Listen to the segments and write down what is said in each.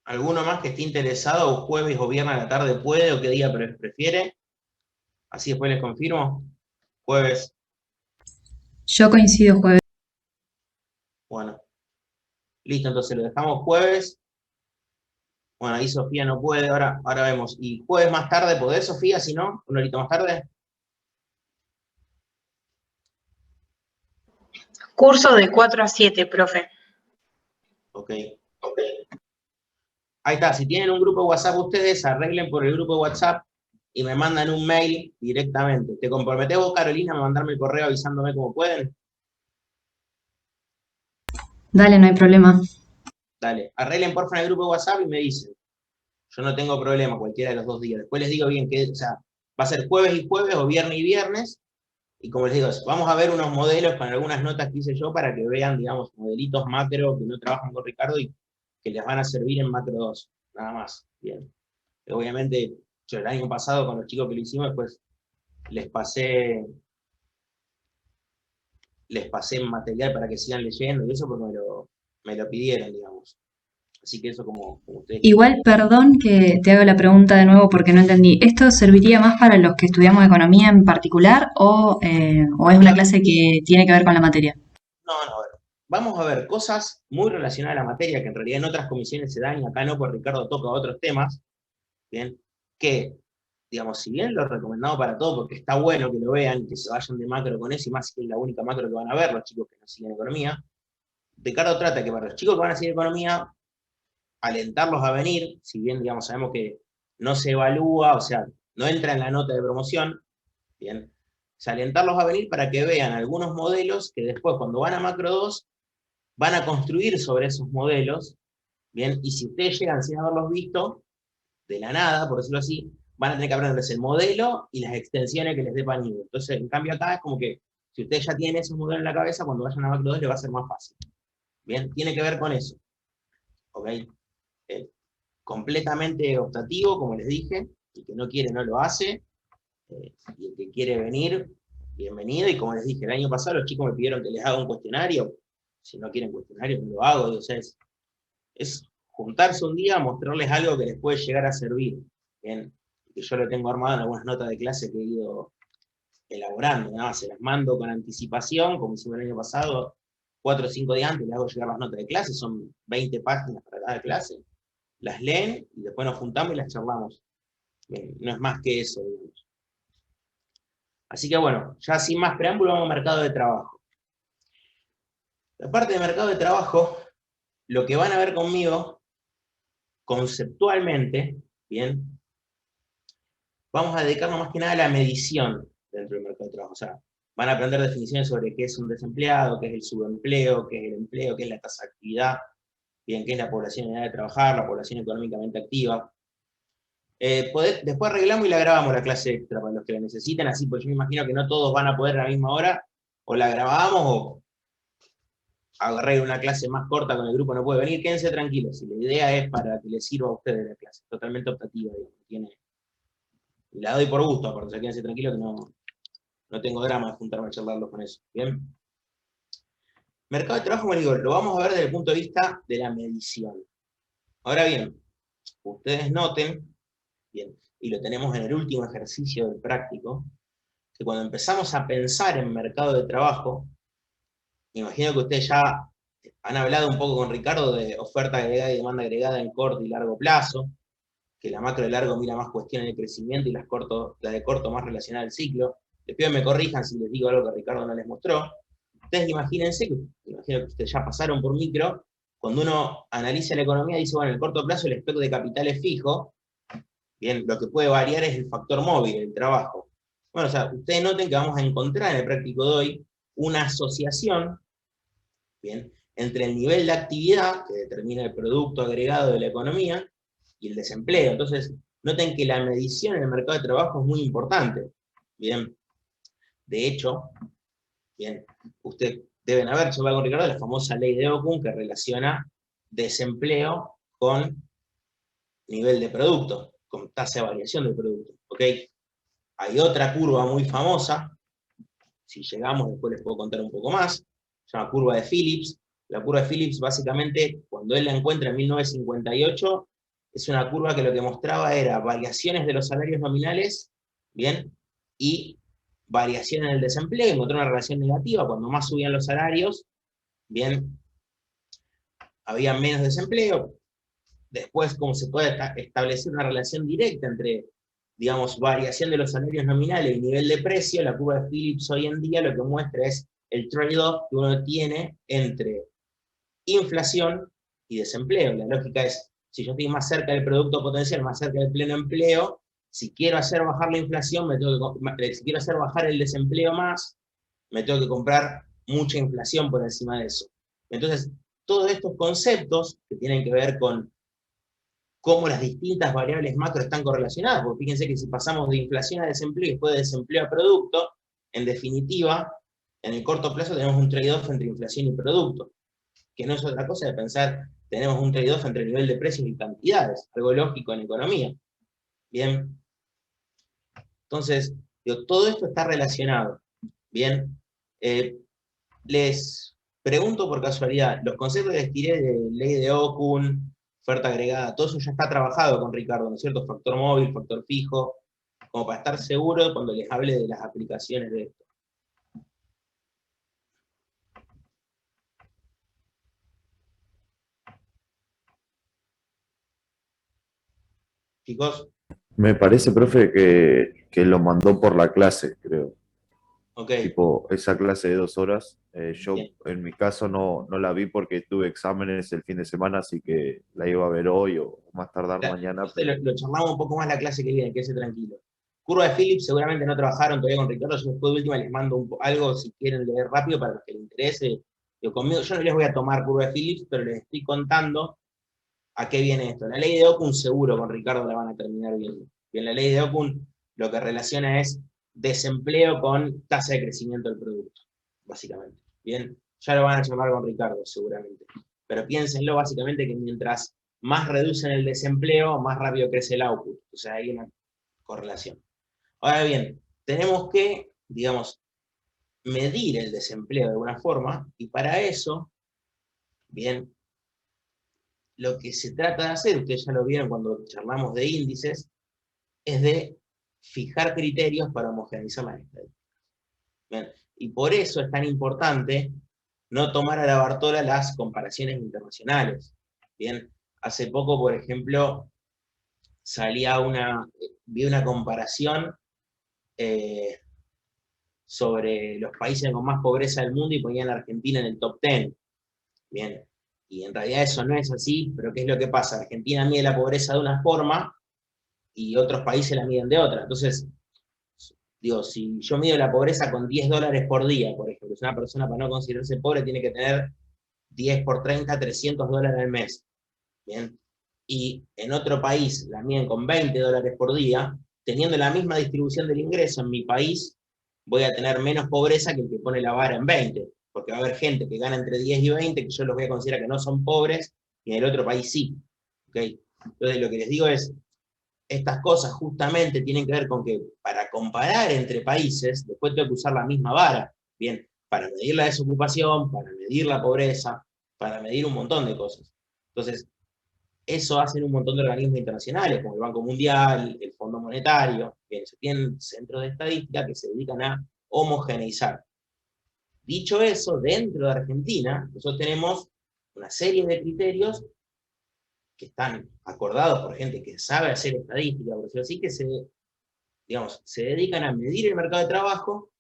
¿Alguno más que esté interesado, o jueves o viernes a la tarde puede, o qué día prefiere? Así después les confirmo. Jueves, Yo coincido jueves. bueno, listo, entonces lo dejamos jueves. Bueno, ahí Sofía no puede, ahora vemos. ¿Y jueves más tarde podés, Sofía, si no? ¿Una horita más tarde? Curso de 4 a 7, profe. Ok. Ahí está, si tienen un grupo de WhatsApp ustedes, arreglen por el grupo de WhatsApp y me mandan un mail directamente. ¿Te comprometés vos, Carolina, a mandarme el correo avisándome cómo pueden? Dale, no hay problema. Dale, arreglen porfa en el grupo de WhatsApp y me dicen. Yo no tengo problema cualquiera de los 2 días. Después les digo bien que, o sea, va a ser jueves y jueves o viernes y viernes. Y como les digo, vamos a ver unos modelos con algunas notas que hice yo para que vean, digamos, modelitos macro que no trabajan con Ricardo y que les van a servir en macro 2. Nada más. Bien. Obviamente, yo el año pasado con los chicos que lo hicimos, después les pasé, les pasé material para que sigan leyendo y eso porque me lo pidieron, digamos. Así que eso como ustedes quieran. Igual, perdón que te haga la pregunta de nuevo porque no entendí. ¿Esto serviría más para los que estudiamos economía en particular o es una clase que tiene que ver con la materia? No, a ver. Vamos a ver cosas muy relacionadas a la materia que en realidad en otras comisiones se dan y acá no, porque Ricardo toca otros temas, ¿bien? Que, digamos, si bien lo recomendamos para todo, porque está bueno que lo vean, que se vayan de macro con eso, y más que es la única macro que van a ver los chicos que no siguen economía, Ricardo trata que para los chicos que van a seguir economía, alentarlos a venir, si bien, digamos, sabemos que no se evalúa, o sea, no entra en la nota de promoción, ¿bien? O sea, alentarlos a venir para que vean algunos modelos que después, cuando van a macro 2, van a construir sobre esos modelos, ¿bien? Y si ustedes llegan sin haberlos visto, de la nada, por decirlo así, van a tener que aprenderles el modelo y las extensiones que les dé Panini. Entonces, en cambio acá es como que, si ustedes ya tienen esos modelos en la cabeza, cuando vayan a macro 2 les va a ser más fácil. Bien, tiene que ver con eso, ¿ok? Eh, Completamente optativo, como les dije, el que no quiere no lo hace, y el que quiere venir, bienvenido, y como les dije, el año pasado los chicos me pidieron que les haga un cuestionario, si no quieren cuestionario, no lo hago, o sea, es juntarse un día, mostrarles algo que les puede llegar a servir, ¿bien? Que yo lo tengo armado en algunas notas de clase que he ido elaborando, nada más, se las mando con anticipación, como hicimos el año pasado, 4 o 5 días antes les hago llegar las notas de clase, son 20 páginas para cada clase, las leen y después nos juntamos y las charlamos. Bien, no es más que eso, digamos. Así que bueno, ya sin más preámbulo vamos al mercado de trabajo. La parte de mercado de trabajo, lo que van a ver conmigo, conceptualmente, bien, vamos a dedicarnos más que nada a la medición dentro del mercado de trabajo. O sea, van a aprender definiciones sobre qué es un desempleado, qué es el subempleo, qué es el empleo, qué es la tasa de actividad, bien, qué es la población en edad de trabajar, la población económicamente activa. Después arreglamos y la grabamos la clase extra para los que la necesiten, así pues yo me imagino que no todos van a poder a la misma hora, o la grabamos o agarré una clase más corta con el grupo, no puede venir, quédense tranquilos. Si la idea es para que les sirva a ustedes la clase, totalmente optativa, digamos, la doy por gusto, aparte, o sea, quédense tranquilos que no tengo drama de juntarme a charlarlos con eso. Bien. Mercado de trabajo, como les digo, lo vamos a ver desde el punto de vista de la medición. Ahora bien, ustedes noten, bien, y lo tenemos en el último ejercicio del práctico, que cuando empezamos a pensar en mercado de trabajo, me imagino que ustedes ya han hablado un poco con Ricardo de oferta agregada y demanda agregada en corto y largo plazo, que la macro de largo mira más cuestiones de crecimiento y la de corto más relacionada al ciclo. Les pido que me corrijan si les digo algo que Ricardo no les mostró. Ustedes imagínense, imagino que ustedes ya pasaron por micro, cuando uno analiza la economía dice, bueno, en el corto plazo el stock de capital es fijo, bien, lo que puede variar es el factor móvil, el trabajo. Bueno, o sea, ustedes noten que vamos a encontrar en el práctico de hoy una asociación, bien, entre el nivel de actividad, que determina el producto agregado de la economía, y el desempleo. Entonces, noten que la medición en el mercado de trabajo es muy importante. Bien, de hecho, bien, ustedes deben haber charlado con Ricardo de la famosa ley de Ockham que relaciona desempleo con nivel de producto, con tasa de variación del producto. ¿Ok? Hay otra curva muy famosa, si llegamos después les puedo contar un poco más, se llama curva de Phillips. La curva de Phillips básicamente, cuando él la encuentra en 1958, es una curva que lo que mostraba era variaciones de los salarios nominales, ¿bien? Y variación en el desempleo, encontró una relación negativa, cuando más subían los salarios, ¿bien? Había menos desempleo. Después, como se puede establecer una relación directa entre, digamos, variación de los salarios nominales y nivel de precio, la curva de Phillips hoy en día lo que muestra es el trade-off que uno tiene entre inflación y desempleo. La lógica es, si yo estoy más cerca del producto potencial, más cerca del pleno empleo, si quiero hacer bajar la inflación, si quiero hacer bajar el desempleo más, me tengo que comprar mucha inflación por encima de eso. Entonces, todos estos conceptos que tienen que ver con cómo las distintas variables macro están correlacionadas, porque fíjense que si pasamos de inflación a desempleo y después de desempleo a producto, en definitiva, en el corto plazo tenemos un trade-off entre inflación y producto, que no es otra cosa de pensar, tenemos un trade-off entre nivel de precios y cantidades, algo lógico en economía. Bien. Entonces, todo esto está relacionado. Bien. Les pregunto por casualidad, los conceptos que les tiré de ley de Okun, oferta agregada, todo eso ya está trabajado con Ricardo, ¿no es cierto? Factor móvil, factor fijo, como para estar seguro cuando les hable de las aplicaciones de esto. Chicos, Me parece, profe, que lo mandó por la clase, creo. ok, Tipo, esa clase de 2 horas. Yo, bien. en mi caso, no la vi porque tuve exámenes el fin de semana, así que la iba a ver hoy o más tardar mañana. Entonces lo charlamos un poco más la clase que viene, quédese tranquilo. Curva de Phillips seguramente no trabajaron todavía con Ricardo, yo después de última les mando algo si quieren leer rápido para los que les interese. Conmigo, yo no les voy a tomar curva de Phillips, pero les estoy contando a qué viene esto. La ley de Okun seguro con Ricardo la van a terminar viendo. Bien, la ley de Okun lo que relaciona es desempleo con tasa de crecimiento del producto, básicamente. Bien, ya lo van a charlar con Ricardo seguramente. Pero piénsenlo básicamente que mientras más reducen el desempleo, más rápido crece el output. O sea, hay una correlación. Ahora bien, tenemos que, digamos, medir el desempleo de alguna forma, y para eso, bien, lo que se trata de hacer, ustedes ya lo vieron cuando charlamos de índices, es de fijar criterios para homogeneizar las estadísticas. Bien, y por eso es tan importante no tomar a la Bartola las comparaciones internacionales. Bien, hace poco, por ejemplo, vi una comparación sobre los países con más pobreza del mundo y ponían a Argentina en el top 10. Bien, y en realidad eso no es así, pero ¿qué es lo que pasa? Argentina mide la pobreza de una forma y otros países la miden de otra. Entonces, digo, si yo mido la pobreza con $10 por día, por ejemplo, si una persona para no considerarse pobre tiene que tener 10 por 30, $300 al mes. Bien, y en otro país la miden con $20 por día, teniendo la misma distribución del ingreso en mi país, voy a tener menos pobreza que el que pone la vara en 20, porque va a haber gente que gana entre 10 y 20, que yo los voy a considerar que no son pobres, y en el otro país sí. ¿Okay? Entonces lo que les digo es, estas cosas justamente tienen que ver con que para comparar entre países, después tengo que usar la misma vara, bien, para medir la desocupación, para medir la pobreza, para medir un montón de cosas. Entonces, eso hacen un montón de organismos internacionales, como el Banco Mundial, el Fondo Monetario, que tienen centros de estadística que se dedican a homogeneizar. Dicho eso, dentro de Argentina, nosotros tenemos una serie de criterios que están acordados por gente que sabe hacer estadística, por decirlo así, que se dedican a medir el mercado de trabajo,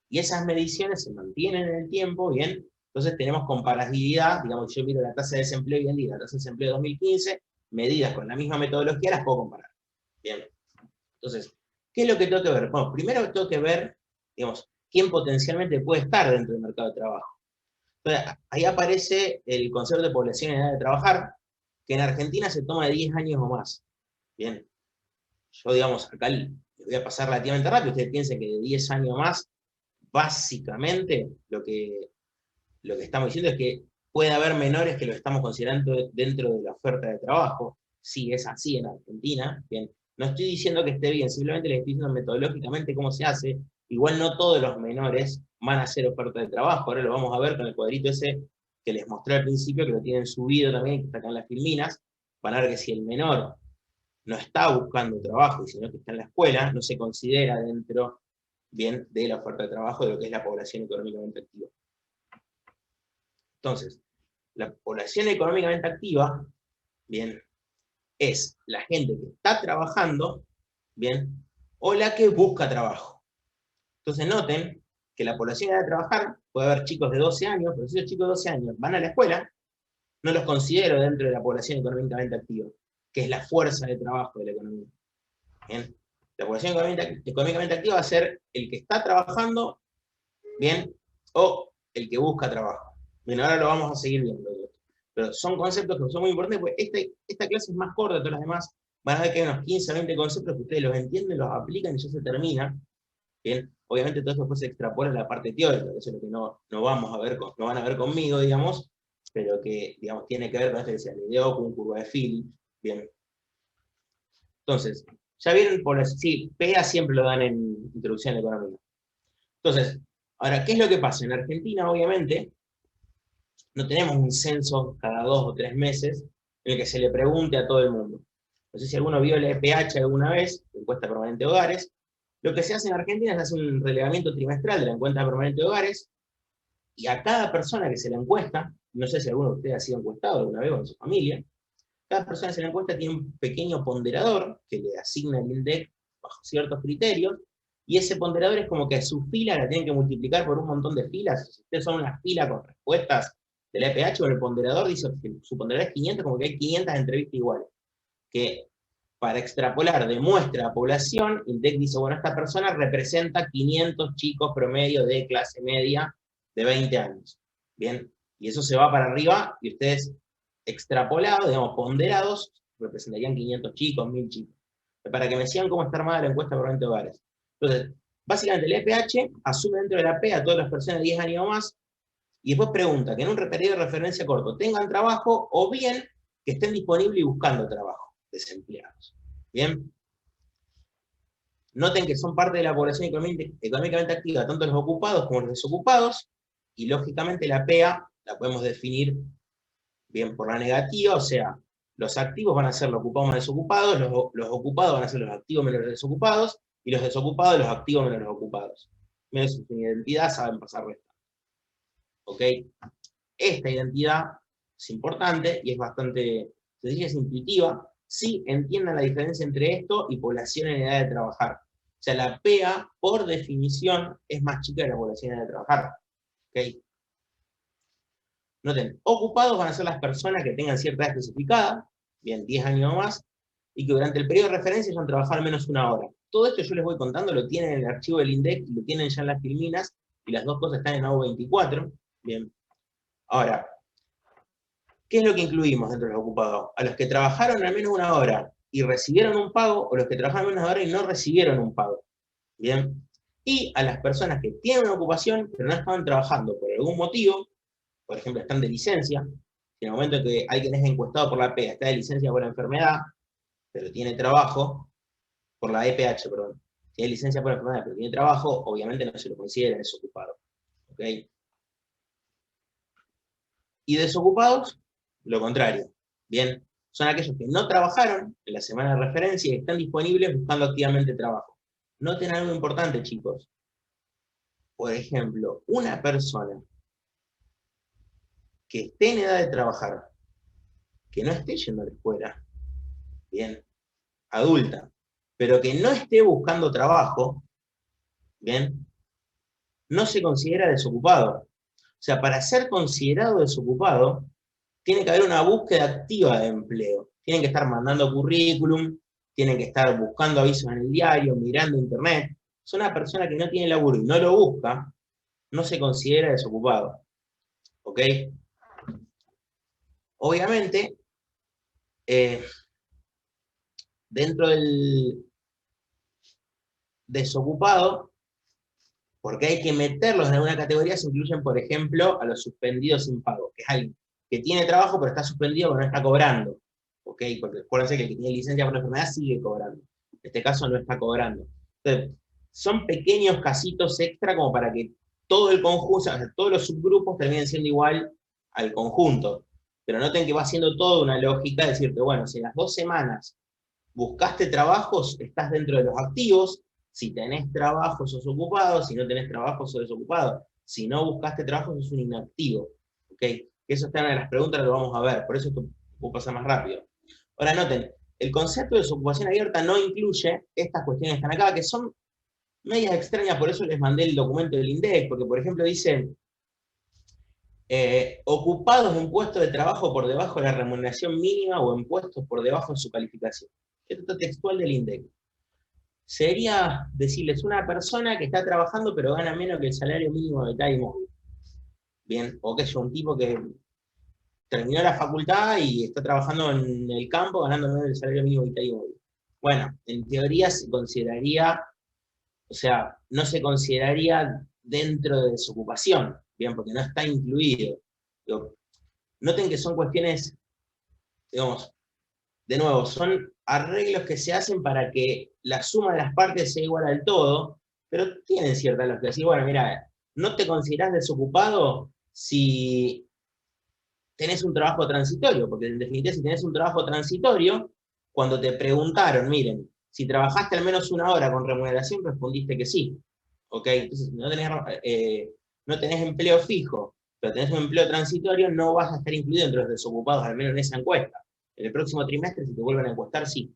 y esas mediciones se mantienen en el tiempo, bien. Entonces tenemos comparabilidad, digamos, yo miro la tasa de desempleo hoy en día, la tasa de desempleo de 2015, medidas con la misma metodología, las puedo comparar. Bien. Entonces, ¿qué es lo que tengo que ver? Bueno, primero tengo que ver, digamos, quién potencialmente puede estar dentro del mercado de trabajo. Entonces, ahí aparece el concepto de población en edad de trabajar, que en Argentina se toma de 10 años o más. Bien. Yo, digamos, acá les voy a pasar relativamente rápido, ustedes piensen que de 10 años o más, básicamente lo que estamos diciendo es que puede haber menores que lo estamos considerando dentro de la oferta de trabajo. Sí, es así en Argentina. Bien. No estoy diciendo que esté bien, simplemente les estoy diciendo metodológicamente cómo se hace. Igual no todos los menores van a hacer oferta de trabajo. Ahora lo vamos a ver con el cuadrito ese que les mostré al principio, que lo tienen subido también, que está acá en las filminas. van a ver que si el menor no está buscando trabajo, sino que está en la escuela, no se considera dentro, bien, de la oferta de trabajo de lo que es la población económicamente activa. Entonces, la población económicamente activa, bien, es la gente que está trabajando, bien, o la que busca trabajo. Entonces noten que la población que va a trabajar, puede haber chicos de 12 años, pero si los chicos de 12 años van a la escuela, no los considero dentro de la población económicamente activa, que es la fuerza de trabajo de la economía. ¿Bien? La población económicamente activa va a ser el que está trabajando, bien, o el que busca trabajo. Bien, ahora lo vamos a seguir viendo. Pero son conceptos que son muy importantes, porque esta clase es más corta de todas las demás. Van a ver que hay unos 15 o 20 conceptos que ustedes los entienden, los aplican y ya se termina. Bien, obviamente todo esto después se extrapola a la parte teórica, eso es lo que no vamos a ver, no van a ver conmigo, digamos, pero que, digamos, tiene que ver con esto que decía, IDEO con curva de Phillips. Bien. Entonces, ya vieron, sí, PEA siempre lo dan en Introducción a la Economía. Entonces, ahora, ¿qué es lo que pasa? En Argentina, obviamente, no tenemos un censo cada 2 o 3 meses en el que se le pregunte a todo el mundo. No sé si alguno vio el EPH alguna vez, la encuesta permanente de hogares. Lo que se hace en Argentina es hacer un relevamiento trimestral de la encuesta permanente de hogares, y a cada persona que se la encuesta, no sé si alguno de ustedes ha sido encuestado alguna vez con su familia, cada persona que se la encuesta tiene un pequeño ponderador que le asigna el INDEC bajo ciertos criterios, y ese ponderador es como que su fila la tienen que multiplicar por un montón de filas. Si ustedes son una fila con respuestas del EPH, con el ponderador dice que su ponderador es 500, como que hay 500 entrevistas iguales. Que para extrapolar de muestra a población, INDEC dice, bueno, esta persona representa 500 chicos promedio de clase media de 20 años. Bien, y eso se va para arriba, y ustedes extrapolados, digamos, ponderados, representarían 500 chicos, 1000 chicos. Para que me sigan cómo está armada la encuesta permanente de hogares. Entonces, básicamente el EPH asume dentro de la P a todas las personas de 10 años o más, y después pregunta que en un periodo de referencia corto tengan trabajo, o bien que estén disponibles y buscando trabajo, desempleados. ¿Bien? Noten que son parte de la población económicamente activa, tanto los ocupados como los desocupados, y lógicamente la PEA la podemos definir bien por la negativa, o sea, los activos van a ser los ocupados menos desocupados, los ocupados van a ser los activos menos los desocupados, y los desocupados los activos menos los ocupados. Menos su identidad saben pasar resta. ¿Ok? Esta identidad es importante y es bastante sencilla, es intuitiva. Sí, entiendan la diferencia entre esto y población en edad de trabajar. O sea, la PEA, por definición, es más chica que la población en edad de trabajar. ¿Ok? Noten, ocupados van a ser las personas que tengan cierta edad especificada, bien, 10 años o más, y que durante el periodo de referencia hayan trabajado al menos una hora. Todo esto yo les voy contando, lo tienen en el archivo del INDEC, lo tienen ya en las filminas, y las dos cosas están en AU24. Bien. Ahora, ¿qué es lo que incluimos dentro de los ocupados? A los que trabajaron al menos una hora y recibieron un pago, o los que trabajaron una hora y no recibieron un pago. Bien. Y a las personas que tienen una ocupación, pero no estaban trabajando por algún motivo, por ejemplo, están de licencia, en el momento en que alguien es encuestado por la PEA, está de licencia por la enfermedad, pero tiene trabajo, por la EPH, perdón, tiene licencia por la enfermedad, pero tiene trabajo, obviamente no se lo considera desocupado. ¿Ok? Y desocupados, lo contrario. Bien, son aquellos que no trabajaron en la semana de referencia y están disponibles buscando activamente trabajo. Noten algo importante, chicos. Por ejemplo, una persona que esté en edad de trabajar, que no esté yendo a la escuela, bien, adulta, pero que no esté buscando trabajo, bien, no se considera desocupado. O sea, para ser considerado desocupado, tiene que haber una búsqueda activa de empleo. Tienen que estar mandando currículum, tienen que estar buscando avisos en el diario, mirando internet. Es una persona que no tiene laburo y no lo busca, no se considera desocupado. ¿Ok? Obviamente, dentro del desocupado, porque hay que meterlos en alguna categoría, se incluyen, por ejemplo, a los suspendidos sin pago, que es alguien que tiene trabajo pero está suspendido pero no está cobrando. ¿Ok? Porque acuérdense que el que tiene licencia por la enfermedad sigue cobrando. En este caso no está cobrando. Entonces, son pequeños casitos extra como para que todo el conjunto, o sea, todos los subgrupos terminen siendo igual al conjunto. Pero noten que va haciendo toda una lógica, decirte, bueno, si en las 2 semanas buscaste trabajos, estás dentro de los activos. Si tenés trabajo, sos ocupado. Si no tenés trabajo, sos desocupado. Si no buscaste trabajo, sos un inactivo. ¿Ok? Eso está en las preguntas que lo vamos a ver. Por eso esto puedo pasar más rápido. Ahora noten, el concepto de desocupación abierta no incluye estas cuestiones que están acá, que son medias extrañas, por eso les mandé el documento del INDEC, porque por ejemplo dice, ocupados en puestos de trabajo por debajo de la remuneración mínima o en puestos por debajo de su calificación. Esto es textual del INDEC. Sería decirles una persona que está trabajando pero gana menos que el salario mínimo de tal y móvil. Bien, o que es un tipo que terminó la facultad y está trabajando en el campo ganando menos del salario mínimo de tal y móvil. Bueno, en teoría se consideraría, o sea, no se consideraría dentro de desocupación, bien, porque no está incluido. Digo, noten que son cuestiones, digamos, de nuevo, son arreglos que se hacen para que la suma de las partes sea igual al todo, pero tienen cierta lógica. Decir, bueno, mira, no te considerás desocupado si tenés un trabajo transitorio, porque en definitiva si tenés un trabajo transitorio, cuando te preguntaron, miren, si trabajaste al menos 1 hora con remuneración, respondiste que sí. ¿Ok? Entonces, no tenés empleo fijo, pero tenés un empleo transitorio, no vas a estar incluido entre los desocupados, al menos en esa encuesta. En el próximo trimestre, si te vuelven a encuestar, sí.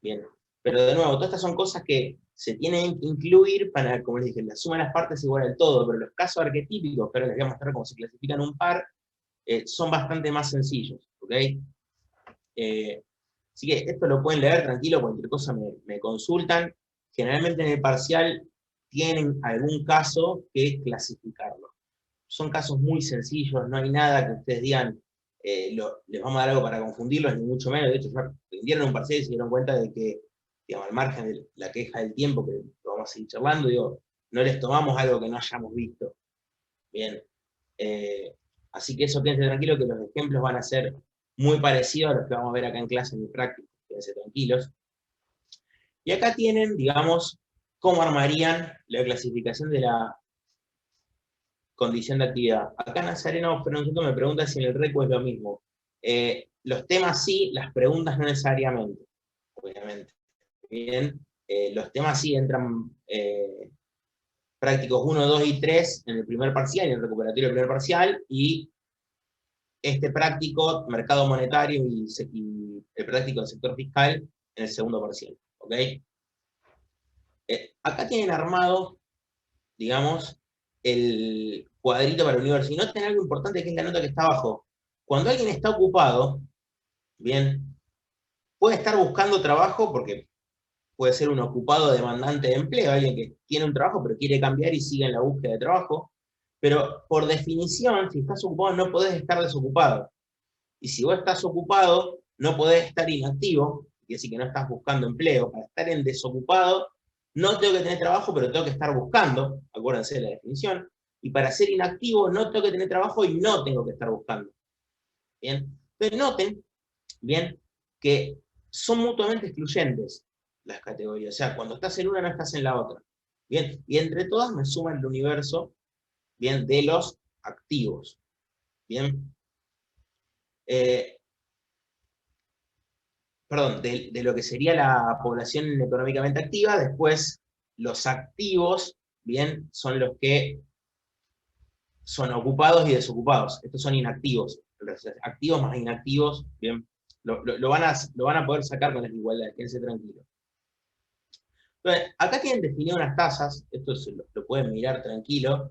Bien. Pero de nuevo, todas estas son cosas que se tienen que incluir para, como les dije, la suma de las partes es igual al todo, pero los casos arquetípicos, que ahora les voy a mostrar cómo se clasifican un par, son bastante más sencillos. ¿Ok? Así que esto lo pueden leer tranquilo, cualquier cosa me consultan. Generalmente en el parcial tienen algún caso que clasificarlo. Son casos muy sencillos, no hay nada que ustedes digan, les vamos a dar algo para confundirlos, ni mucho menos. De hecho, ya rindieron un parcial y se dieron cuenta de que, digamos, al margen de la queja del tiempo, que lo vamos a seguir charlando, digo, no les tomamos algo que no hayamos visto. Bien. Así que eso, quédense tranquilos, que los ejemplos van a ser muy parecidos a los que vamos a ver acá en clase en mi práctica. Quédense tranquilos. Y acá tienen, digamos, cómo armarían la clasificación de la condición de actividad. Acá Nazareno Fernando me pregunta si en el RECO es lo mismo. Los temas sí, las preguntas no necesariamente, obviamente. Bien, los temas sí entran prácticos 1, 2 y 3 en el primer parcial, en el recuperatorio del primer parcial, y este práctico, mercado monetario y el práctico del sector fiscal en el segundo parcial. ¿Ok? Acá tienen armado, digamos, el cuadrito para el universo. Y noten algo importante que es la nota que está abajo. Cuando alguien está ocupado, bien, puede estar buscando trabajo porque puede ser un ocupado demandante de empleo, alguien que tiene un trabajo pero quiere cambiar y sigue en la búsqueda de trabajo. Pero por definición, si estás ocupado no podés estar desocupado. Y si vos estás ocupado, no podés estar inactivo, quiere decir que no estás buscando empleo. Para estar en desocupado, no tengo que tener trabajo, pero tengo que estar buscando, acuérdense de la definición. Y para ser inactivo, no tengo que tener trabajo y no tengo que estar buscando. Bien, entonces noten, bien, que son mutuamente excluyentes las categorías. O sea, cuando estás en una, no estás en la otra. Bien, y entre todas me suman el universo, bien, de los activos. Bien. Perdón, de lo que sería la población económicamente activa. Después, los activos, bien, son los que son ocupados y desocupados. Estos son inactivos. Los activos más inactivos, bien, lo van a poder sacar con la igualdad, quédense tranquilos. Entonces, acá tienen definido unas tasas, esto lo pueden mirar tranquilo.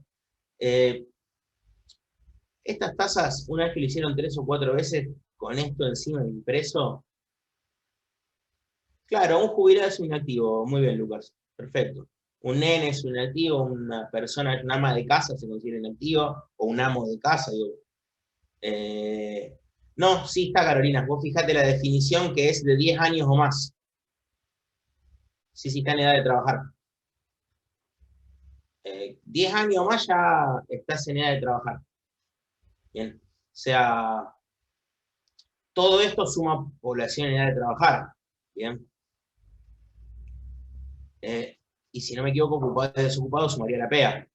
Estas tasas, una vez que lo hicieron 3 o 4 veces, con esto encima impreso, claro, un jubilado es un inactivo. Muy bien, Lucas. Perfecto. Un nene es un inactivo, una persona, un ama de casa se considera inactivo, o un amo de casa, digo. No, sí está, Carolina. Vos fijate la definición que es de 10 años o más. Sí, sí está en edad de trabajar. 10 años o más ya estás en edad de trabajar. Bien. O sea, todo esto suma población en edad de trabajar. Bien. Y si no me equivoco, ocupado y desocupado sumaría la PEA.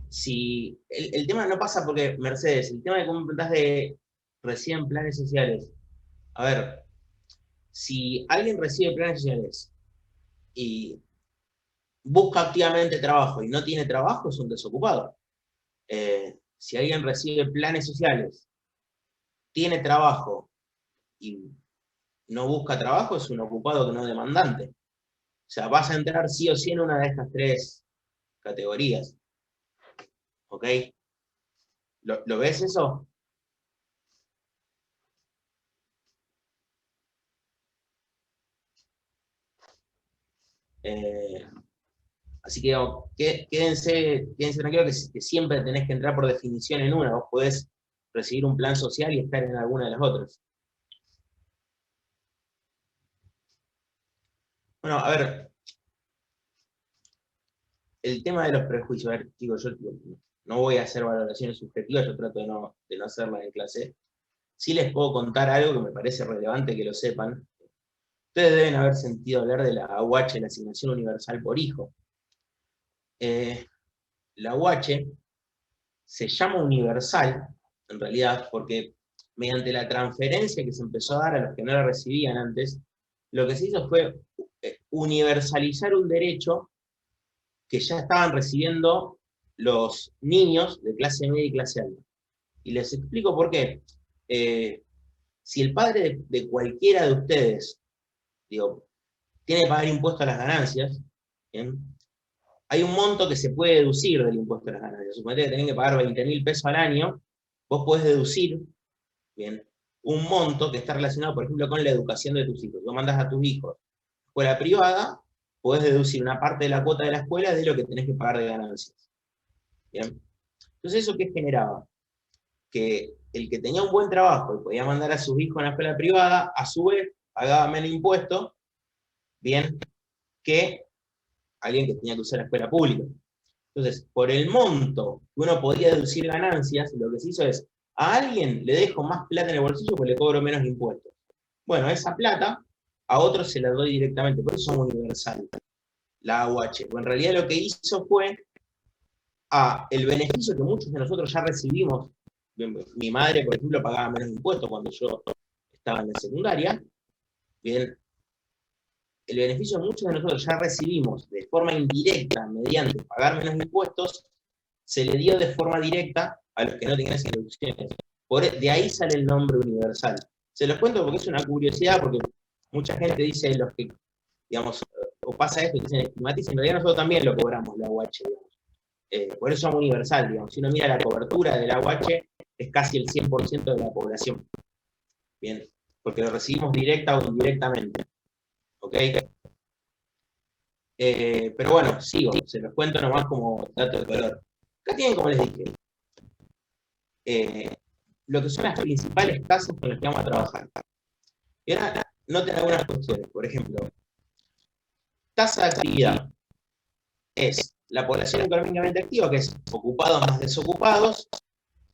si el tema no pasa porque, Mercedes, el tema de cómo preguntás de reciben planes sociales. A ver, si alguien recibe planes sociales y busca activamente trabajo y no tiene trabajo, es un desocupado. Si alguien recibe planes sociales, tiene trabajo y no busca trabajo, es un ocupado que no es demandante. O sea, vas a entrar sí o sí en una de estas tres categorías. ¿Ok? ¿Lo ves eso? Así que digamos, quédense tranquilos que siempre tenés que entrar por definición en una. Vos podés recibir un plan social y estar en alguna de las otras. Bueno, a ver, el tema de los prejuicios, a ver, chicos, yo no voy a hacer valoraciones subjetivas, yo trato de no hacerlas en clase. Sí les puedo contar algo que me parece relevante que lo sepan. Ustedes deben haber sentido hablar de la AUH, la Asignación Universal por Hijo. La AUH se llama universal, en realidad, porque mediante la transferencia que se empezó a dar a los que no la recibían antes, lo que se hizo fue universalizar un derecho que ya estaban recibiendo los niños de clase media y clase alta. Y les explico por qué. Si el padre de cualquiera de ustedes, digo, tiene que pagar impuesto a las ganancias, ¿bien? Hay un monto que se puede deducir del impuesto a las ganancias. Suponete que tienen que pagar 20.000 pesos al año, vos podés deducir, ¿bien?, un monto que está relacionado, por ejemplo, con la educación de tus hijos. Vos mandás a tus hijos a escuela privada, podés deducir una parte de la cuota de la escuela de lo que tenés que pagar de ganancias. ¿Bien? Entonces, ¿eso qué generaba? Que el que tenía un buen trabajo y podía mandar a sus hijos a una escuela privada, a su vez, pagaba menos impuestos, bien, que alguien que tenía que usar la escuela pública. Entonces, por el monto que uno podía deducir ganancias, lo que se hizo es, a alguien le dejo más plata en el bolsillo porque le cobro menos impuestos. Bueno, esa plata a otros se la doy directamente, por eso es universal, la AUH. Pues en realidad lo que hizo fue el beneficio que muchos de nosotros ya recibimos. Mi madre, por ejemplo, pagaba menos impuestos cuando yo estaba en la secundaria. Bien, el beneficio que muchos de nosotros ya recibimos de forma indirecta, mediante pagar menos impuestos, se le dio de forma directa a los que no tenían esas deducciones. De ahí sale el nombre universal. Se los cuento porque es una curiosidad, porque mucha gente dice, los que, digamos, o pasa esto, que dicen estigmatiza, en realidad nosotros también lo cobramos, la UH, digamos. Por eso somos universal, digamos. Si uno mira la cobertura de la UH, es casi el 100% de la población. Bien, porque lo recibimos directa o indirectamente. ¿Ok? Pero bueno, sigo, se los cuento nomás como dato de color. Acá tienen, como les dije, lo que son las principales tasas con las que vamos a trabajar. Y ahora noten algunas cuestiones. Por ejemplo, tasa de actividad es la población económicamente activa, que es ocupados más desocupados,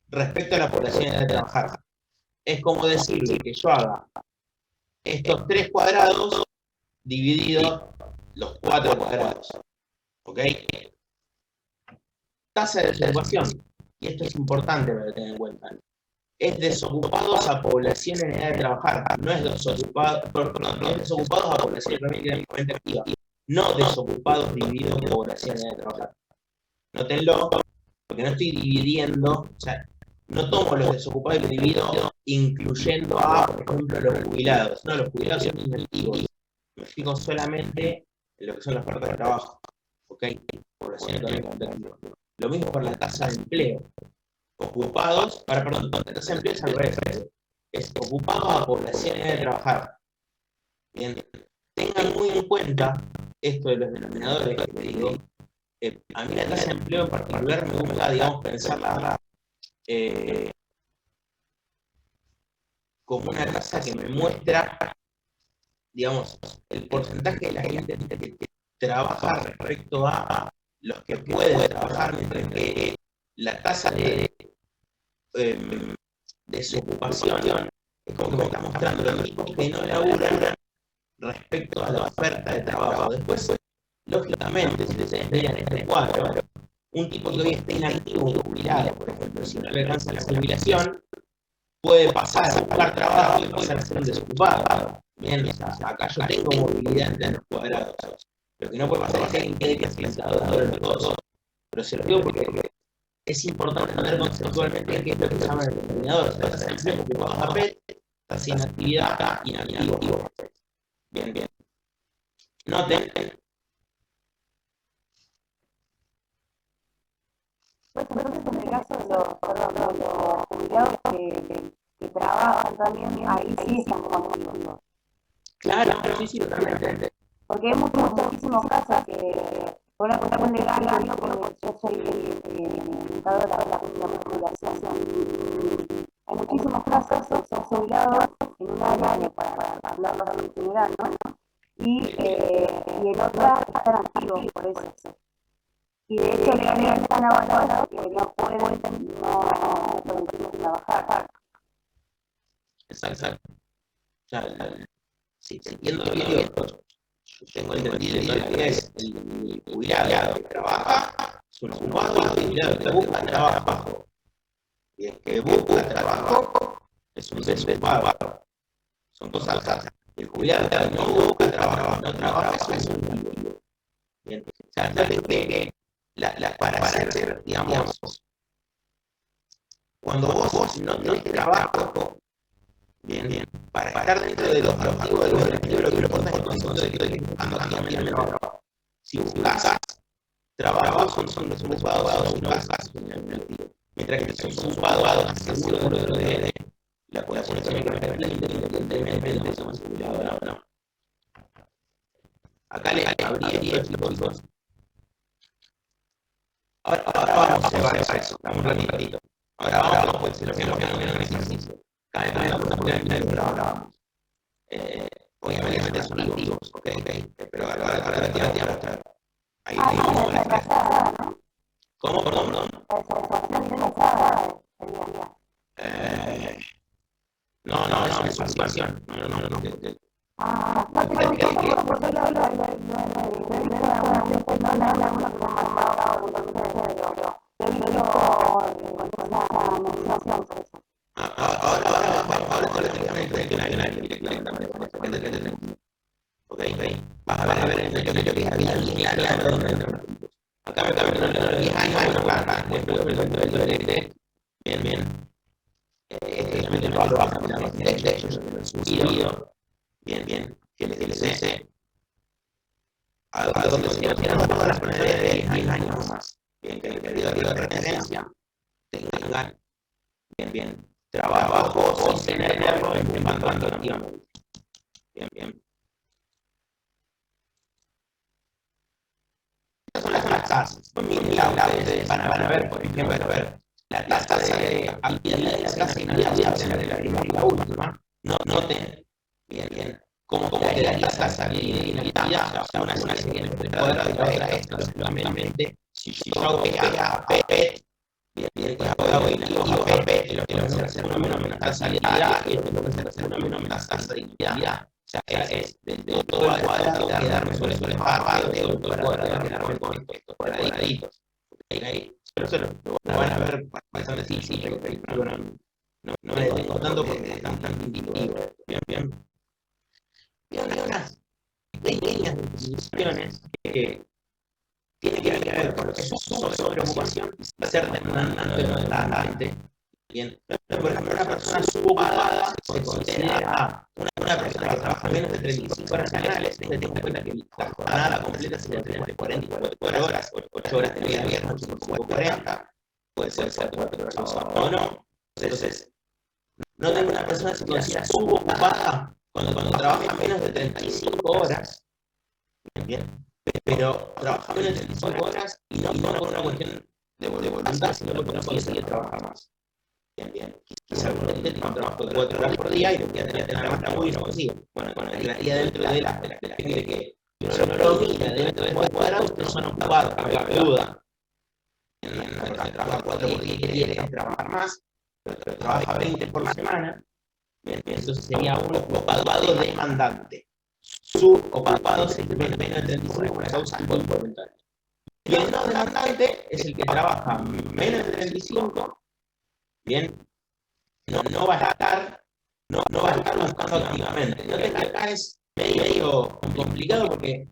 respecto a la población de trabajar. Es como decirle que yo haga estos 3 cuadrados divididos los 4 cuadrados. ¿Ok? Tasa de desocupación, y esto es importante para tener en cuenta, es desocupados a población en edad de trabajar, no es desocupados a población económicamente activa, no desocupados divididos por población en edad de trabajar. Nótenlo, porque no estoy dividiendo, o sea, no tomo los desocupados y los divido incluyendo a, por ejemplo, los jubilados. No, los jubilados son inactivos. Me fijo solamente en lo que son las partes de trabajo. ¿Ok? Población económicamente activa. Lo mismo por la tasa de empleo. Ocupados, perdón, la tasa de empleo es al revés. Es ocupado a población en edad de trabajar. Bien. Tengan muy en cuenta esto de los denominadores que te digo. A mí la tasa de empleo en particular me gusta, digamos, pensarla como una tasa que me muestra, digamos, el porcentaje de la gente que trabaja respecto a los que pueden trabajar, mientras que la tasa de desocupación es como que me está mostrando los mismos que no laburan respecto a la oferta de trabajo. Después, lógicamente, si ustedes miran este cuadro, un tipo que hoy está inactivo, un jubilado, por ejemplo, si no le alcanza la jubilación, puede pasar a buscar trabajo y pasar a ser un desocupado. Bien, o sea, acá yo tengo movilidad en los cuadrados. Lo que no puede pasar es que alguien quede clasificado dentro de todo. Pero se lo digo porque es importante entender conceptualmente qué es lo que se llama el determinador. O sea, estás en empleo ocupado en papel, estás sin actividad, inactivo. Bien, bien. Noten. Pues entonces en el caso de los jubilados que trabajan también, ahí sí están como activos. Claro, sí, totalmente. Porque hay muchísimos casos que por una cuestión legal, yo soy orientadora de la jubilación. Hay muchísimos casos, son jubilados en un área para hablarlo en general, ¿no? Y en otra están activos por eso. Y de hecho legalmente están abandonados que no pueden trabajar. Exacto. O sea, si entiendo bien, yo tengo entendido que es el jubilado que trabaja, es un ocupado, y el jubilado que busca trabajo. Y el que busca trabajo es un desocupado. Son cosas. El jubilado que no busca trabajo, no trabaja, es un activo. Bien, o sea, que para hacer, digamos, cuando vos no tenés trabajo, bien, para estar dentro de los activos de los activos, lo que importa es el concepto de que buscando activamente trabajo. Si buscas trabajo, son desocupados, si no buscas, mientras que son desocupados, estás seguro de la población económica independientemente de si somos jubilados o no. Acá le habría esto, chicos. Ahora vamos a llevar eso, un ratito. Ahora vamos, pues, si lo que no es un ejercicio. Cada vez la oportunidad de trabajo. Obviamente son activos, ok, pero ahora te voy a mostrar. Ahí vamos a la ¿no? ¿Cómo? Perdón. No, es una participación. No. Ahora ok, vas a ver en el que había acá me cabe los 10 años, bien, obviamente lo baja, de hecho, subido, bien, que les dice a donde se tiran todas las personas de 10 años más, bien, que el periodo de referencia tengan, bien, trabajo sin tenerlo empujando activamente, bien. Estas son las tasas. Ustedes van a ver, por ejemplo, la tasa de actividad de la casa inicial, la última. Noten bien cómo queda la tasa de inactividad. Una serie de cuadrados y la otra esto, simplemente. Si yo hago pega PET, bien, hago inactivo PET, lo que voy a hacer una menor tasa de inactividad y esto lo que voy a hacer una menor tasa de inactividad. O sea, es de todo el cuadrado quedarme sobre el cuadrado, de todo el cuadrado quedarme con estos cuadraditos. Pero eso lo van a ver bastante simple, pero no me detengo tanto porque están tan intuitivos. Bien. Y hay unas pequeñas decisiones que tienen que ver con lo que es su sobreocupación y ser demandante. Bien, por ejemplo, una persona subocupada se considera una persona que trabaja menos de 35 horas semanales. Tengo en cuenta que la jornada completa sería entre 44 horas, 8 horas de vida abierta, 40, puede ser 4 horas o no. Entonces, no tengo una persona que se considera subocupada cuando trabaja menos de 35 horas. Bien, pero trabaja menos de 35 horas y no por una cuestión de voluntad, sino porque no consigue trabajar más. Bien. Quizá algún gente tiene un trabajo de 4 horas por día y lo que tiene que tener más trabajo y no consigue. Bueno, entraría dentro de la gente que uno lo mira dentro de este cuadrado, ustedes son ocupados, no duda. Trabaja 4 por día y quiere trabajar más, pero trabaja 20 por la semana. Bien, entonces sería un ocupado demandante. Subocupado se menos de 35 por causa voluntaria. Y el no demandante es el que trabaja menos de 35, bien, no va a estar buscando activamente. Noten que acá es medio complicado porque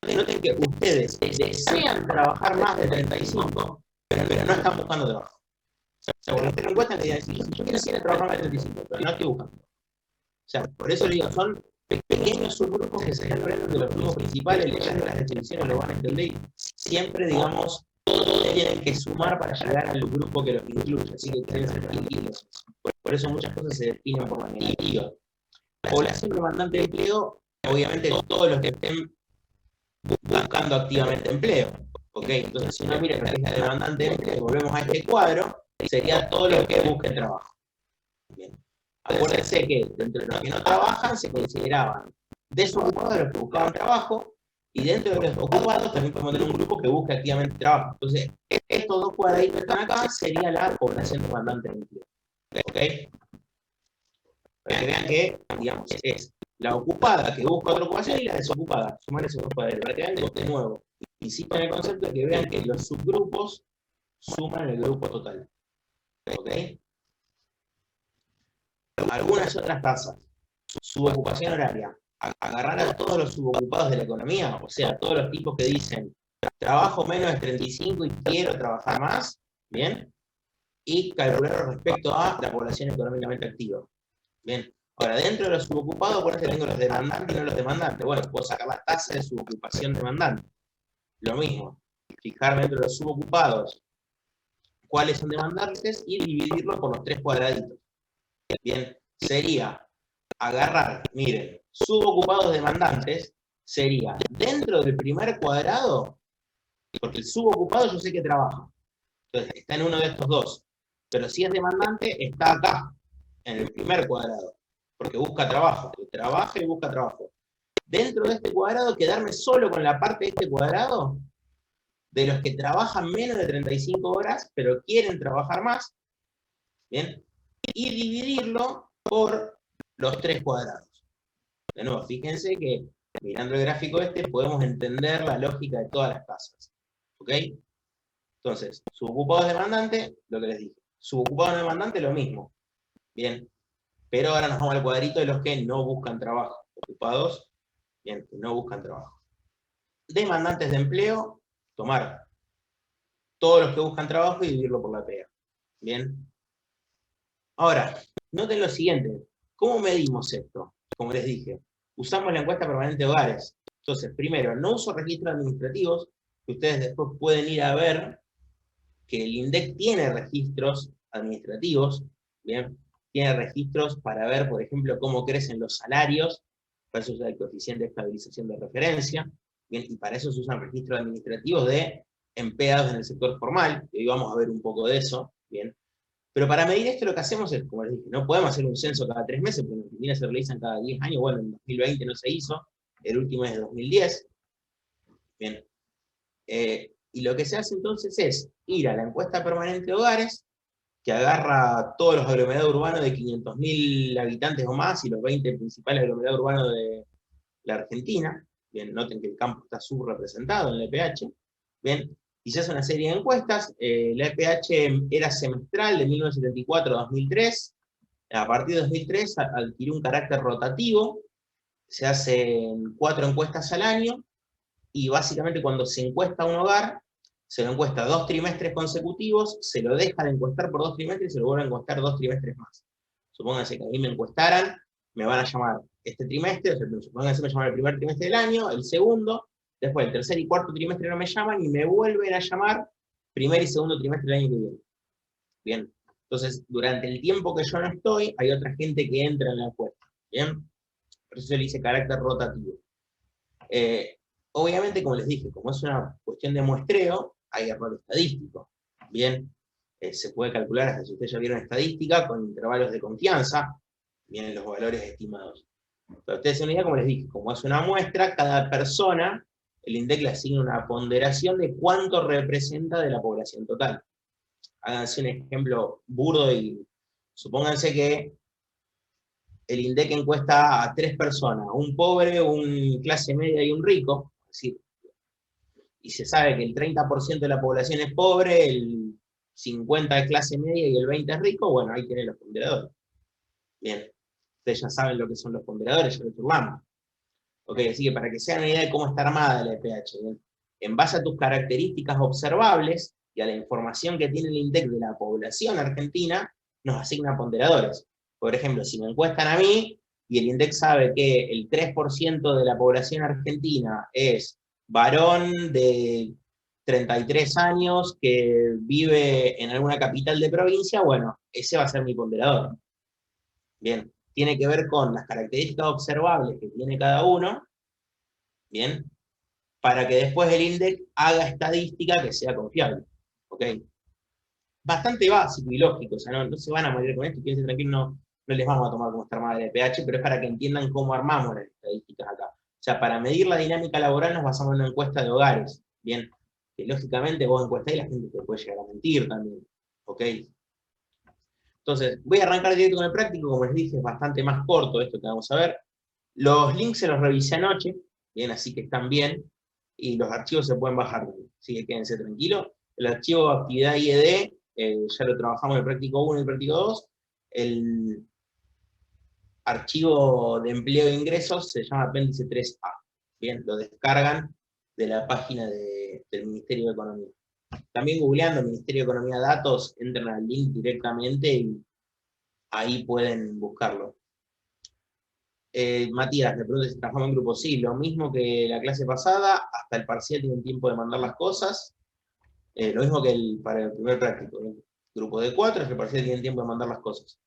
noten que ustedes desean trabajar más de 35, pero no están buscando trabajo. O sea, cuando ustedes lo encuestan, le dicen, yo quiero trabajar más de 35, pero no estoy buscando. O sea, por eso les digo, son pequeños subgrupos que se desprenden de los grupos principales, leyes de las definiciones lo van a entender, y siempre, digamos, todos tienen que sumar para llegar al grupo que los incluye, así que tienen que ser tranquilos. Por eso muchas cosas se definen por la negativa. Población demandante de empleo, obviamente todos los que estén buscando activamente empleo. ¿Ok? Entonces, si uno mira la lista de demandante de empleo, volvemos a este cuadro, sería todos los que busquen trabajo. Bien. Acuérdense que dentro de los que no trabajan se consideraban desocupados los que buscaban trabajo, y dentro de los ocupados también podemos tener un grupo que busca activamente trabajo. Entonces, estos dos cuadraditos que están acá sería la población demandante de empleo. ¿Ok? Para que vean que, digamos, es la ocupada que busca otra ocupación y la desocupada. Sumar esos dos cuadraditos. Para que vean que de nuevo, insisto en el concepto de que vean que los subgrupos suman el grupo total. ¿Ok? Algunas otras tasas. Subocupación horaria. Agarrar a todos los subocupados de la economía, o sea, todos los tipos que dicen trabajo menos de 35 y quiero trabajar más, ¿bien? Y calcular respecto a la población económicamente activa. Bien. Ahora, dentro de los subocupados, por eso tengo los demandantes y no los demandantes. Bueno, puedo sacar la tasa de subocupación demandante. Lo mismo, fijarme dentro de los subocupados cuáles son demandantes y dividirlo por los tres cuadraditos. Bien, sería agarrar, miren, subocupados demandantes sería dentro del primer cuadrado, porque el subocupado yo sé que trabaja, entonces está en uno de estos dos, pero si es demandante está acá, en el primer cuadrado, porque busca trabajo, trabaja y busca trabajo. Dentro de este cuadrado, quedarme solo con la parte de este cuadrado, de los que trabajan menos de 35 horas, pero quieren trabajar más, ¿bien? Y dividirlo por los tres cuadrados. De nuevo, fíjense que mirando el gráfico este podemos entender la lógica de todas las tasas. ¿Ok? Entonces, subocupados demandante, lo que les dije. Subocupados demandante, lo mismo. Bien. Pero ahora nos vamos al cuadrito de los que no buscan trabajo. Ocupados, bien, que no buscan trabajo. Demandantes de empleo, tomar todos los que buscan trabajo y dividirlo por la pega. Bien. Ahora, noten lo siguiente. ¿Cómo medimos esto? Como les dije, usamos la encuesta permanente de hogares. Entonces, primero, no uso registros administrativos, que ustedes después pueden ir a ver que el INDEC tiene registros administrativos, ¿bien? Tiene registros para ver, por ejemplo, cómo crecen los salarios, para eso usa el coeficiente de estabilización de referencia, ¿bien? Y para eso se usan registros administrativos de empleados en el sector formal, y hoy vamos a ver un poco de eso, ¿bien? Pero para medir esto lo que hacemos es, como les dije, no podemos hacer un censo cada 3 meses, porque en Argentina se realizan cada 10 años, bueno, en 2020 no se hizo, el último es de 2010. Bien. Y lo que se hace entonces es ir a la encuesta permanente de hogares, que agarra todos los aglomerados urbanos de 500.000 habitantes o más, y los 20 principales aglomerados urbanos de la Argentina. Bien, noten que el campo está subrepresentado en la EPH. Bien, y se hace una serie de encuestas. La EPH era semestral de 1974 a 2003. A partir de 2003 adquirió un carácter rotativo. Se hacen 4 encuestas al año, y básicamente cuando se encuesta a un hogar, se lo encuesta 2 trimestres consecutivos, se lo deja de encuestar por 2 trimestres y se lo vuelve a encuestar 2 trimestres más. Supónganse que a mí me encuestaran, me van a llamar este trimestre, o sea, supónganse que me llaman el primer trimestre del año, el segundo, después el tercer y cuarto trimestre no me llaman, y me vuelven a llamar primer y segundo trimestre del año que viene. Bien, entonces durante el tiempo que yo no estoy, hay otra gente que entra en la encuesta. Bien, por eso se le dice carácter rotativo. Obviamente, como les dije, como es una cuestión de muestreo, hay error estadístico. Bien, se puede calcular, hasta si ustedes ya vieron estadística, con intervalos de confianza, vienen los valores estimados. Pero ustedes se unidad, como les dije, como es una muestra, cada persona, el INDEC le asigna una ponderación de cuánto representa de la población total. Háganse un ejemplo burdo y supónganse que el INDEC encuesta a 3 personas, un pobre, un clase media y un rico. Es decir, y se sabe que el 30% de la población es pobre, el 50% es clase media y el 20% es rico, bueno, ahí tienen los ponderadores. Bien, ustedes ya saben lo que son los ponderadores, ya lo charlamos. Ok, así que para que se hagan una idea de cómo está armada la EPH, ¿bien? En base a tus características observables y a la información que tiene el INDEC de la población argentina, nos asigna ponderadores. Por ejemplo, si me encuestan a mí, y el INDEC sabe que el 3% de la población argentina es varón de 33 años que vive en alguna capital de provincia, bueno, ese va a ser mi ponderador. Bien, tiene que ver con las características observables que tiene cada uno, bien, para que después el INDEC haga estadística que sea confiable, ¿ok? Bastante básico y lógico, o sea, no se van a morir con esto, quédense tranquilos, no les vamos a tomar como está armada la EPH, pero es para que entiendan cómo armamos las estadísticas acá. O sea, para medir la dinámica laboral nos basamos en una encuesta de hogares, bien, que lógicamente vos encuestás y la gente te puede llegar a mentir también, ¿ok? Entonces, voy a arrancar directo con el práctico, como les dije, es bastante más corto esto que vamos a ver. Los links se los revisé anoche, bien, así que están bien, y los archivos se pueden bajar, así que quédense tranquilos. El archivo actividad IED, ya lo trabajamos en el práctico 1 y el práctico 2, el archivo de empleo e ingresos se llama apéndice 3A, bien, lo descargan de la página del Ministerio de Economía. También googleando Ministerio de Economía Datos, entran al link directamente y ahí pueden buscarlo. Matías, me pregunta si trabajamos en grupo. Sí, lo mismo que la clase pasada, hasta el parcial tienen tiempo de mandar las cosas. Lo mismo que para el primer práctico. Grupo de 4, hasta el parcial tienen tiempo de mandar las cosas.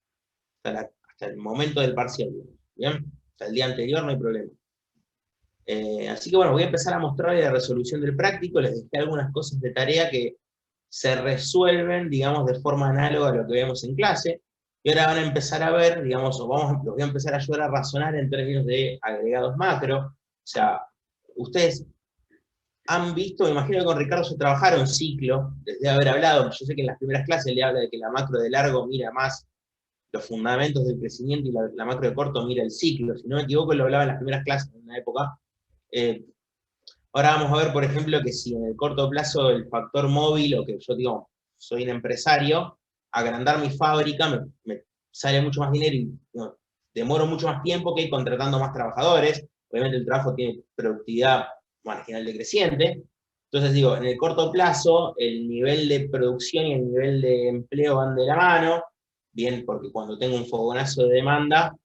Hasta el momento del parcial. ¿Bien? Hasta el día anterior no hay problema. Así que bueno, voy a empezar a mostrarles la resolución del práctico. Les dejé algunas cosas de tarea que se resuelven, digamos, de forma análoga a lo que vemos en clase. Y ahora van a empezar a ver, digamos, los voy a empezar a ayudar a razonar en términos de agregados macro. O sea, ustedes han visto, me imagino que con Ricardo se trabajaron ciclo, desde haber hablado, yo sé que en las primeras clases le habla de que la macro de largo mira más los fundamentos del crecimiento y la macro de corto mira el ciclo. Si no me equivoco, lo hablaba en las primeras clases en una época. Ahora vamos a ver, por ejemplo, que si en el corto plazo el factor móvil, o que yo digo, soy un empresario, agrandar mi fábrica me sale mucho más dinero y demoro mucho más tiempo que ir contratando más trabajadores. Obviamente el trabajo tiene productividad marginal decreciente. Entonces digo, en el corto plazo el nivel de producción y el nivel de empleo van de la mano, bien, porque cuando tengo un fogonazo de demanda,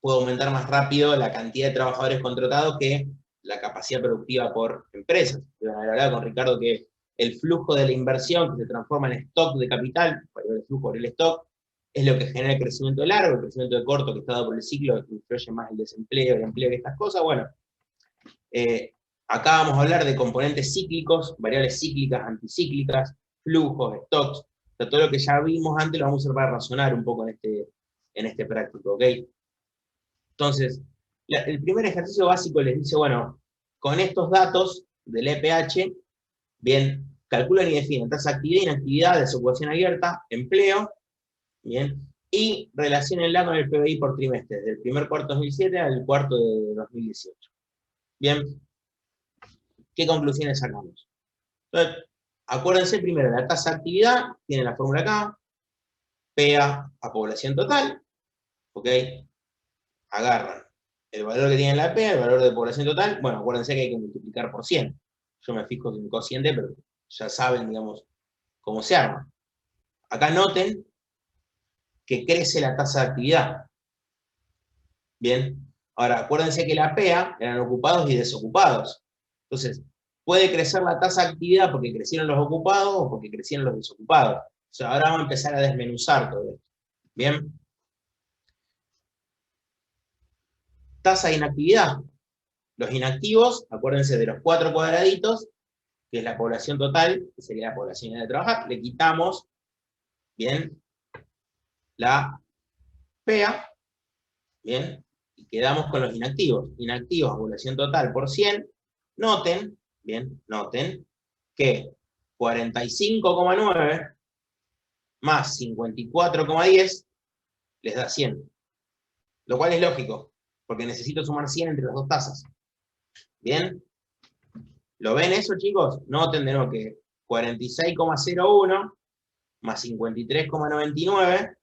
puedo aumentar más rápido la cantidad de trabajadores contratados que la capacidad productiva por empresas. Deben haber hablado con Ricardo que el flujo de la inversión que se transforma en stock de capital, el flujo por el stock, es lo que genera el crecimiento largo, el crecimiento de corto que está dado por el ciclo, que influye más el desempleo, el empleo y estas cosas. Bueno, acá vamos a hablar de componentes cíclicos, variables cíclicas, anticíclicas, flujos, stocks, o sea, todo lo que ya vimos antes lo vamos a usar para razonar un poco en este práctico, ¿ok? Entonces, el primer ejercicio básico les dice, bueno, con estos datos del EPH, bien, calculan y definen tasa de actividad, inactividad, desocupación abierta, empleo, bien, y relaciónenla con el PBI por trimestre, desde el primer cuarto de 2007 al cuarto de 2018. Bien, ¿qué conclusiones sacamos? Entonces, acuérdense primero, la tasa de actividad, tiene la fórmula acá, PA a población total, ¿ok? Agarran el valor que tiene la P, el valor de población total, bueno, acuérdense que hay que multiplicar por 100. Yo me fijo en un cociente, pero ya saben, digamos, cómo se arma. Acá noten que crece la tasa de actividad. Bien, ahora acuérdense que la PA eran ocupados y desocupados. Entonces, puede crecer la tasa de actividad porque crecieron los ocupados o porque crecieron los desocupados. O sea, ahora vamos a empezar a desmenuzar todo esto. Bien. Tasa de inactividad. Los inactivos, acuérdense de los 4 cuadraditos, que es la población total, que sería la población de trabajar, le quitamos, bien, la PA, bien, y quedamos con los inactivos. Inactivos, población total por 100, noten, bien, noten, que 45,9 más 54,10 les da 100. Lo cual es lógico, porque necesito sumar 100 entre las dos tasas. Bien. ¿Lo ven eso, chicos? Noten de nuevo que 46,01 más 53,99,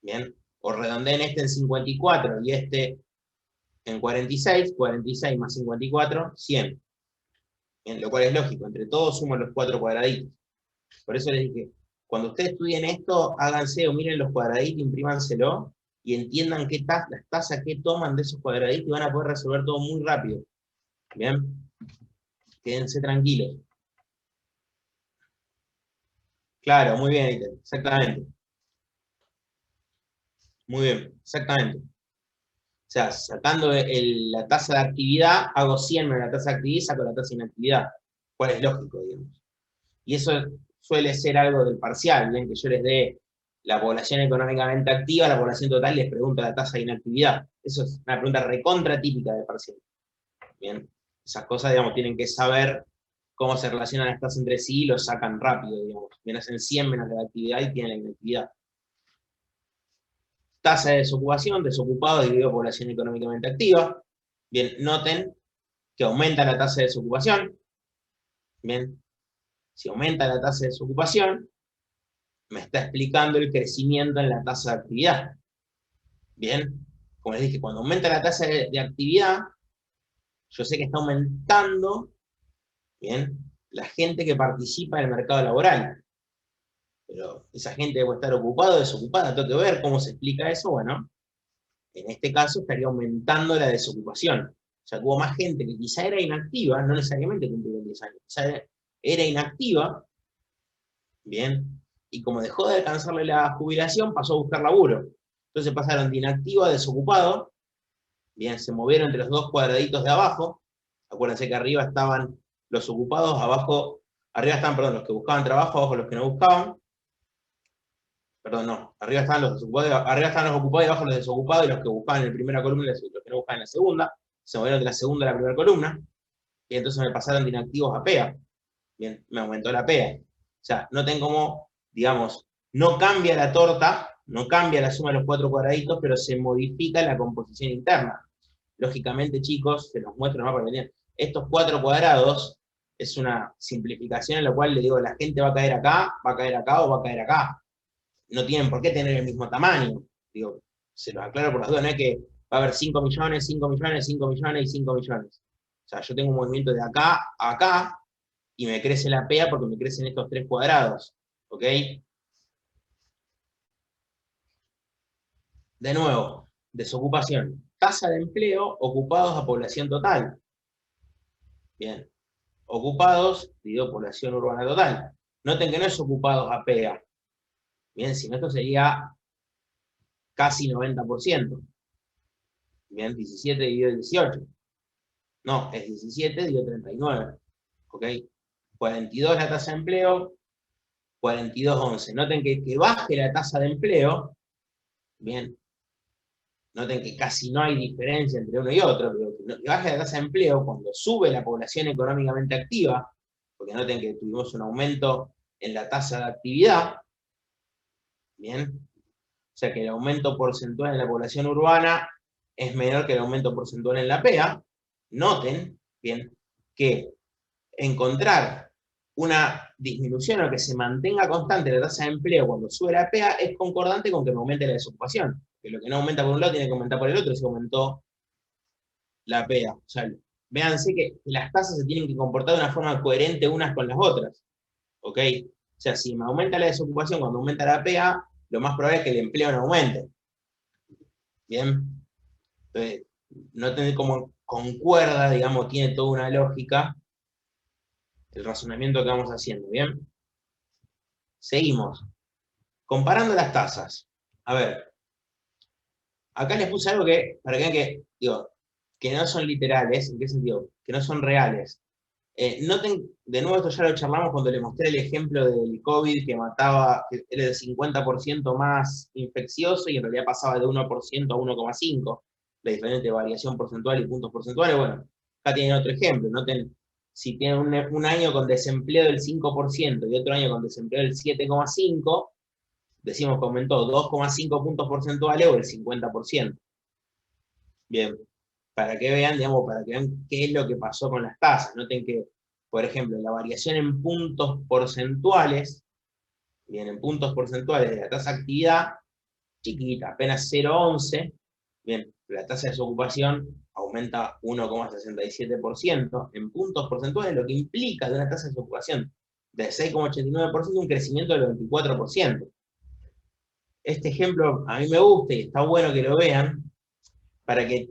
bien, o redondeen este en 54 y este en 46, 46 más 54, 100. Bien, lo cual es lógico, entre todos suman los 4 cuadraditos. Por eso les dije, cuando ustedes estudien esto, háganse o miren los cuadraditos, imprímanselo, y entiendan las tasas que toman de esos cuadraditos y van a poder resolver todo muy rápido. Bien, quédense tranquilos. Claro, muy bien, Iker, exactamente. Muy bien, exactamente. O sea, sacando la tasa de actividad, hago 100 menos la tasa de actividad y saco la tasa de inactividad. ¿Cuál es lógico, digamos? Y eso suele ser algo del parcial, ¿ven? Que yo les dé la población económicamente activa, la población total, y les pregunto la tasa de inactividad. Eso es una pregunta recontra típica del parcial. Bien, esas cosas, digamos, tienen que saber cómo se relacionan las tasas entre sí y lo sacan rápido, digamos. Bien, hacen 100 menos la actividad y tienen la inactividad. Tasa de desocupación, desocupado dividido por población económicamente activa. Bien, noten que aumenta la tasa de desocupación. Bien, si aumenta la tasa de desocupación, me está explicando el crecimiento en la tasa de actividad. Bien, como les dije, cuando aumenta la tasa de actividad, yo sé que está aumentando, bien, la gente que participa en el mercado laboral. Pero esa gente puede estar ocupada o desocupada, tengo que ver cómo se explica eso. Bueno, en este caso estaría aumentando la desocupación. O sea, hubo más gente que quizá era inactiva, no necesariamente cumplió 10 años, quizá era inactiva, bien, y como dejó de alcanzarle la jubilación, pasó a buscar laburo. Entonces pasaron de inactivo a desocupado, bien, se movieron entre los dos cuadraditos de abajo. Acuérdense que arriba estaban los ocupados, abajo, arriba estaban, perdón, los que buscaban trabajo, abajo los que no buscaban. Perdón, no, arriba estaban los desocupados, arriba estaban los ocupados y abajo los desocupados, y los que buscaban en la primera columna y los que no buscaban en la segunda. Se movieron de la segunda a la primera columna, y entonces me pasaron de inactivos a PEA. Bien, me aumentó la PEA. O sea, noten cómo, digamos, no cambia la torta, no cambia la suma de los 4 cuadraditos, pero se modifica la composición interna. Lógicamente, chicos, se los muestro nomás para venir. Estos 4 cuadrados es una simplificación en la cual le digo, la gente va a caer acá o va a caer acá. No tienen por qué tener el mismo tamaño. Digo, se los aclaro por las dudas, no es que va a haber 5 millones, 5 millones, 5 millones y 5 millones. O sea, yo tengo un movimiento de acá a acá, y me crece la PEA porque me crecen estos 3 cuadrados. ¿Ok? De nuevo, desocupación. Tasa de empleo, ocupados a población total. Bien. Ocupados, dividido población urbana total. Noten que no es ocupados a PEA. Bien, si no esto sería casi 90%. Bien, 17 dividido 18. No, es 17 dividido 39. ¿Ok? 42 la tasa de empleo, 42,11. Noten que baje la tasa de empleo, bien, noten que casi no hay diferencia entre uno y otro, pero que baje la tasa de empleo cuando sube la población económicamente activa, porque noten que tuvimos un aumento en la tasa de actividad, bien, o sea que el aumento porcentual en la población urbana es menor que el aumento porcentual en la PEA. Noten, bien, que encontrar una disminución o que se mantenga constante la tasa de empleo cuando sube la PEA es concordante con que me aumente la desocupación. Que lo que no aumenta por un lado tiene que aumentar por el otro si aumentó la PEA. O sea, véanse que las tasas se tienen que comportar de una forma coherente unas con las otras. ¿Ok? O sea, si me aumenta la desocupación cuando aumenta la PEA, lo más probable es que el empleo no aumente. ¿Bien? Entonces, no tener como concuerda, digamos, tiene toda una lógica el razonamiento que vamos haciendo, ¿bien? Seguimos. Comparando las tasas. A ver. Acá les puse algo que, para que vean que, digo, que no son literales. ¿En qué sentido? Que no son reales. Noten, de nuevo esto ya lo charlamos cuando les mostré el ejemplo del COVID que mataba, que era del 50% más infeccioso y en realidad pasaba de 1% a 1,5%. La diferente variación porcentual y puntos porcentuales. Bueno, acá tienen otro ejemplo. Noten, si tienen un año con desempleo del 5% y otro año con desempleo del 7,5%, decimos que aumentó 2,5 puntos porcentuales o el 50%. Bien. para que vean, digamos, para que vean qué es lo que pasó con las tasas. Noten que, por ejemplo, la variación en puntos porcentuales, bien, en puntos porcentuales de la tasa de actividad, chiquita, apenas 0,11, bien, la tasa de desocupación aumenta 1,67% en puntos porcentuales, lo que implica de una tasa de desocupación de 6,89% un crecimiento del 24%. Este ejemplo a mí me gusta y está bueno que lo vean para que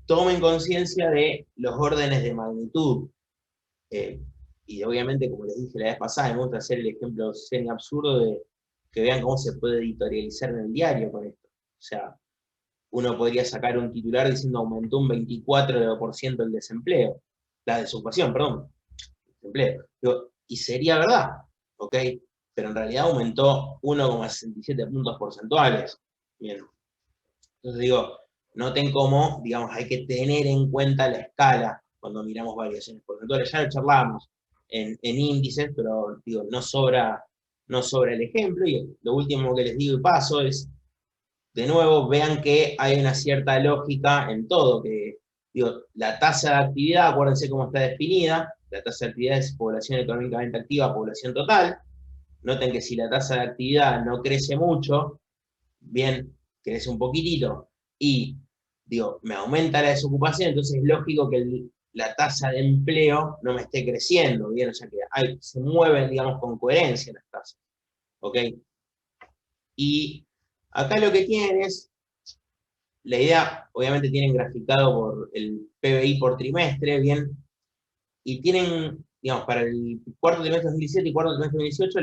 tomen conciencia de los órdenes de magnitud. Y obviamente, como les dije la vez pasada, me gusta hacer el ejemplo semi absurdo de que vean cómo se puede editorializar en el diario con esto. O sea, uno podría sacar un titular diciendo aumentó un 24% el desempleo, la desocupación, perdón, desempleo. Y sería verdad, ¿ok? Pero en realidad aumentó 1,67 puntos porcentuales. Bien. Entonces digo, noten cómo, digamos, hay que tener en cuenta la escala cuando miramos variaciones porcentuales. Ya lo charlamos en índices, pero digo, no sobra el ejemplo. Y lo último que les digo y paso es, de nuevo, vean que hay una cierta lógica en todo, que digo, la tasa de actividad, acuérdense cómo está definida, la tasa de actividad es población económicamente activa, población total. Noten que si la tasa de actividad no crece mucho, bien, crece un poquitito, y digo, me aumenta la desocupación, entonces es lógico que la tasa de empleo no me esté creciendo, bien, o sea que se mueven, digamos, con coherencia las tasas, ¿ok? Y acá lo que tienen es, la idea, obviamente tienen graficado por el PBI por trimestre, bien, y tienen, digamos, para el cuarto trimestre de 2017 y cuarto trimestre de 2018,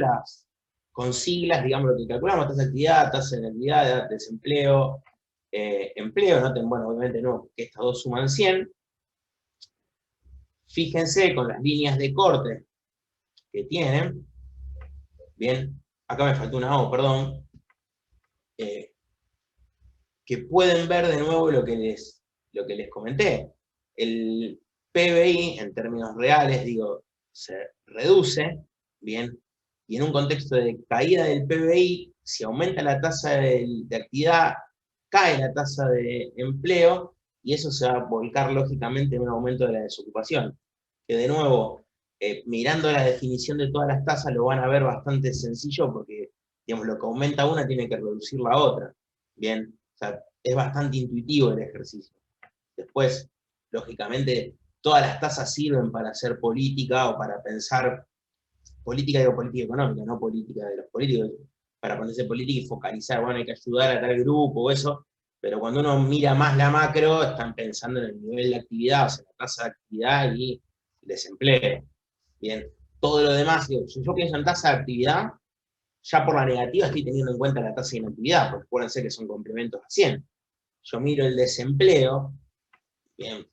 con siglas, digamos, lo que calculamos, tasa de actividad, tasa de inactividad, desempleo, empleo, noten, bueno, obviamente no, que estas dos suman 100. Fíjense con las líneas de corte que tienen, bien, acá me faltó una O, perdón, que pueden ver de nuevo lo que les comenté. El PBI, en términos reales, digo, se reduce, bien, y en un contexto de caída del PBI, si aumenta la tasa de actividad, cae la tasa de empleo, y eso se va a volcar lógicamente en un aumento de la desocupación. Que de nuevo, mirando la definición de todas las tasas, lo van a ver bastante sencillo, porque digamos, lo que aumenta una tiene que reducir la otra. Bien, o sea, es bastante intuitivo el ejercicio. Después, lógicamente, todas las tasas sirven para hacer política o para pensar política, digo política económica, no política de los políticos, para ponerse política y focalizar, bueno, hay que ayudar a tal grupo o eso, pero cuando uno mira más la macro, están pensando en el nivel de actividad, o sea, la tasa de actividad y desempleo. Bien, todo lo demás, digo, si yo pienso en tasa de actividad, ya por la negativa estoy teniendo en cuenta la tasa de inactividad, porque pueden ser que son complementos a 100. Yo miro el desempleo, bien,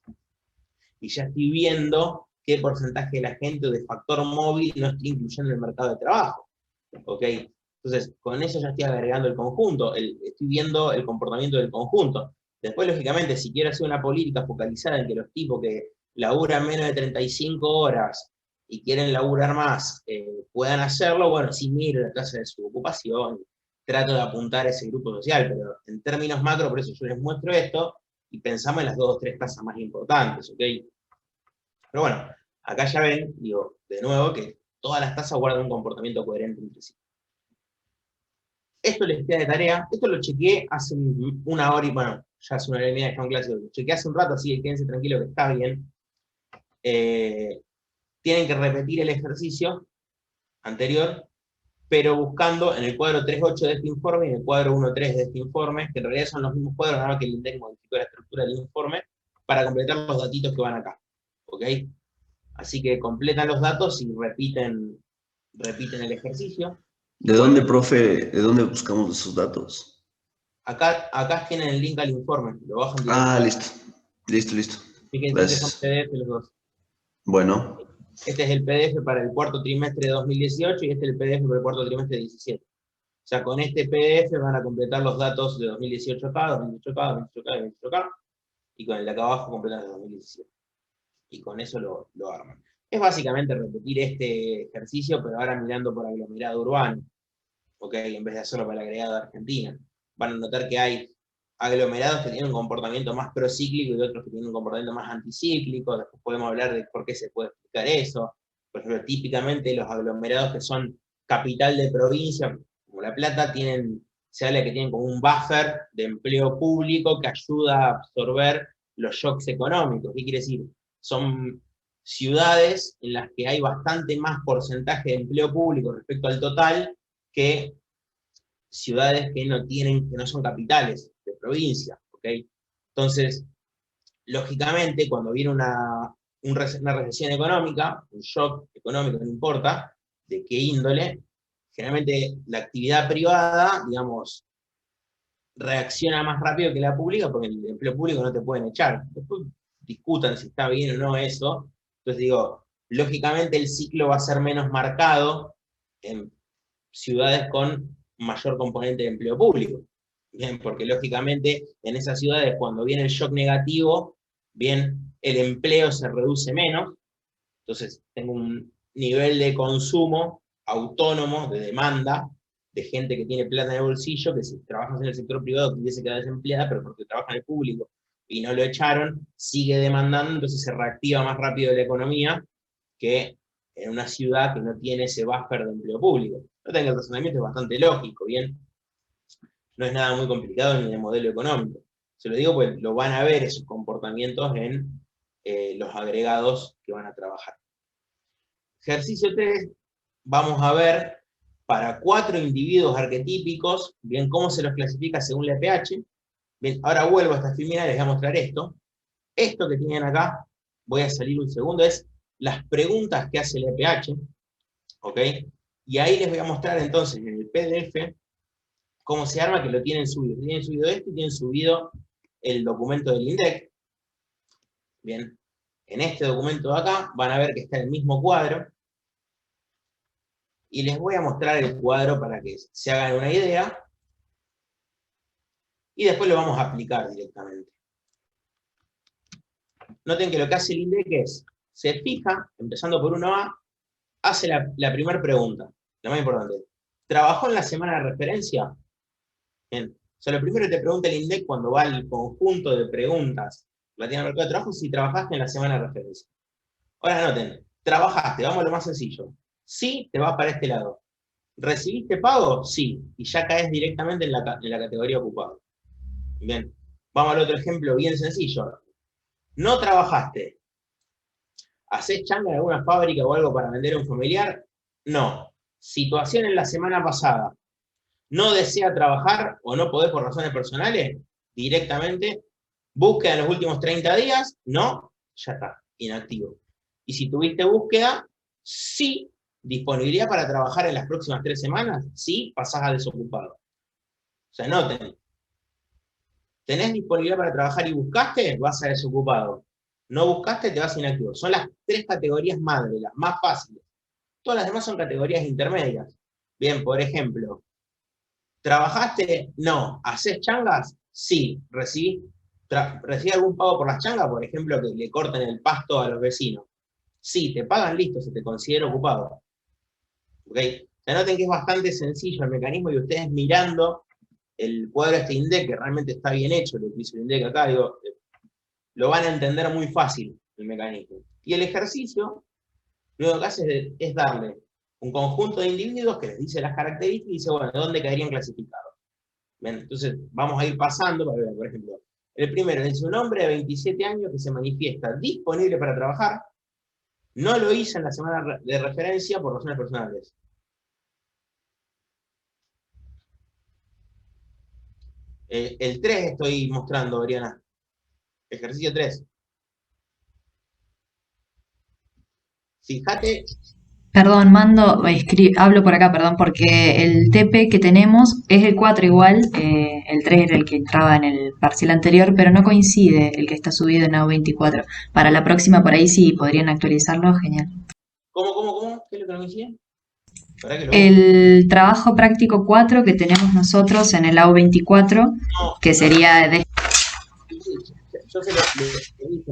y ya estoy viendo qué porcentaje de la gente de factor móvil no estoy incluyendo en el mercado de trabajo. ¿Ok? Entonces, con eso ya estoy agregando el conjunto, estoy viendo el comportamiento del conjunto. Después, lógicamente, si quiero hacer una política focalizada en que los tipos que laburan menos de 35 horas y quieren laburar más, puedan hacerlo, bueno, sí miro la tasa de su ocupación, trato de apuntar a ese grupo social, pero en términos macro, por eso yo les muestro esto, y pensamos en las 2 o 3 tasas más importantes, ¿ok? Pero bueno, acá ya ven, digo, de nuevo, que todas las tasas guardan un comportamiento coherente entre sí. Esto les queda de tarea, esto lo chequeé hace una hora y, bueno, ya hace una hora y media de un clásico, lo chequeé hace un rato, así que quédense tranquilos que está bien. Tienen que repetir el ejercicio anterior, pero buscando en el cuadro 3.8 de este informe y en el cuadro 1.3 de este informe, que en realidad son los mismos cuadros, nada más que el INDEC modificó la estructura del informe, para completar los datitos que van acá. ¿Ok? Así que completan los datos y repiten el ejercicio. ¿De dónde, profe, de dónde buscamos esos datos? Acá tienen el link al informe, lo bajan Ah, directamente. listo. Fíjense que son Gracias. PDF los dos. Bueno, Este es el PDF para el cuarto trimestre de 2018 y este es el PDF para el cuarto trimestre de 2017. O sea, con este PDF van a completar los datos de 2018 acá, 2018 acá, 2018 acá, 2018 acá, y con el de acá abajo completan el de 2017. Y con eso lo arman. Es básicamente repetir este ejercicio, pero ahora mirando por aglomerado urbano, ¿ok? En vez de hacerlo para el agregado de Argentina. Van a notar que hay aglomerados que tienen un comportamiento más procíclico y otros que tienen un comportamiento más anticíclico. Después podemos hablar de por qué se puede explicar eso. Por ejemplo, típicamente los aglomerados que son capital de provincia, como La Plata, se habla que tienen como un buffer de empleo público que ayuda a absorber los shocks económicos. ¿Qué quiere decir? Son ciudades en las que hay bastante más porcentaje de empleo público respecto al total que ciudades que no son capitales de provincia, ¿ok? Entonces, lógicamente, cuando viene una recesión económica, un shock económico, no importa de qué índole, generalmente la actividad privada, digamos, reacciona más rápido que la pública, porque el empleo público no te pueden echar. Después discutan si está bien o no eso. Entonces digo, lógicamente el ciclo va a ser menos marcado en ciudades con mayor componente de empleo público. Bien, porque lógicamente en esas ciudades cuando viene el shock negativo, bien, el empleo se reduce menos, entonces tengo un nivel de consumo autónomo, de demanda, de gente que tiene plata en el bolsillo, que si trabajas en el sector privado tuviese quedado desempleada, pero porque trabaja en el público y no lo echaron, sigue demandando, entonces se reactiva más rápido la economía que en una ciudad que no tiene ese buffer de empleo público. No tengo el razonamiento, es bastante lógico, ¿bien? No es nada muy complicado ni de modelo económico. Se lo digo porque lo van a ver esos comportamientos en los agregados que van a trabajar. Ejercicio 3, vamos a ver para 4 individuos arquetípicos, bien, cómo se los clasifica según la EPH. Bien, ahora vuelvo a esta filmina y les voy a mostrar esto. Esto que tienen acá, voy a salir un segundo, es las preguntas que hace la EPH, ¿ok? Y ahí les voy a mostrar entonces en el PDF cómo se arma, que lo tienen subido. Tienen subido esto y tienen subido el documento del INDEC. Bien, en este documento de acá van a ver que está el mismo cuadro. Y les voy a mostrar el cuadro para que se hagan una idea. Y después lo vamos a aplicar directamente. Noten que lo que hace el INDEC es, se fija, empezando por 1A, hace la primera pregunta, la más importante. ¿Trabajó en la semana de referencia? Bien. O sea, lo primero que te pregunta el INDEC cuando va al conjunto de preguntas relativas al mercado de trabajo es si trabajaste en la semana de referencia. Ahora noten, trabajaste, vamos a lo más sencillo. Sí, te vas para este lado. ¿Recibiste pago? Sí. Y ya caes directamente en la categoría ocupado. Bien. Vamos al otro ejemplo bien sencillo. No trabajaste. ¿Hacés changa en alguna fábrica o algo para vender a un familiar? No. Situación en la semana pasada. ¿No desea trabajar o no podés por razones personales? Directamente. ¿Búsqueda en los últimos 30 días? No. Ya está. Inactivo. Y si tuviste búsqueda, sí. ¿Disponibilidad para trabajar en las próximas 3 semanas? Sí, pasás a desocupado. O sea, noten. ¿Tenés disponibilidad para trabajar y buscaste? Vas a desocupado. No buscaste, te vas a inactivo. Son las 3 categorías madre, las más fáciles. Todas las demás son categorías intermedias. Bien, por ejemplo, ¿trabajaste? No. ¿Hacés changas? Sí. ¿Recibí algún pago por las changas? Por ejemplo, que le corten el pasto a los vecinos. Sí, te pagan, listo, se te considera ocupado. ¿Ok? Se noten que es bastante sencillo el mecanismo y ustedes mirando el cuadro de este INDEC, que realmente está bien hecho, lo que hizo el INDEC acá, digo, lo van a entender muy fácil el mecanismo. Y el ejercicio, lo único que hace es darle un conjunto de individuos que les dice las características y dice, bueno, ¿de dónde caerían clasificados? Bien, entonces vamos a ir pasando, para ver, por ejemplo, el primero es un hombre de 27 años que se manifiesta disponible para trabajar, no lo hizo en la semana de referencia por razones personales. El 3 estoy mostrando, Oriana. Ejercicio 3. Fíjate. Perdón, hablo por acá, perdón, porque el TP que tenemos es el 4 igual, el 3 era el que entraba en el parcial anterior, pero no coincide el que está subido en AU24. Para la próxima, por ahí sí podrían actualizarlo, genial. ¿Cómo? ¿Qué es lo que no coincide? El trabajo práctico 4 que tenemos nosotros en el AU24, que sería de... Yo sé lo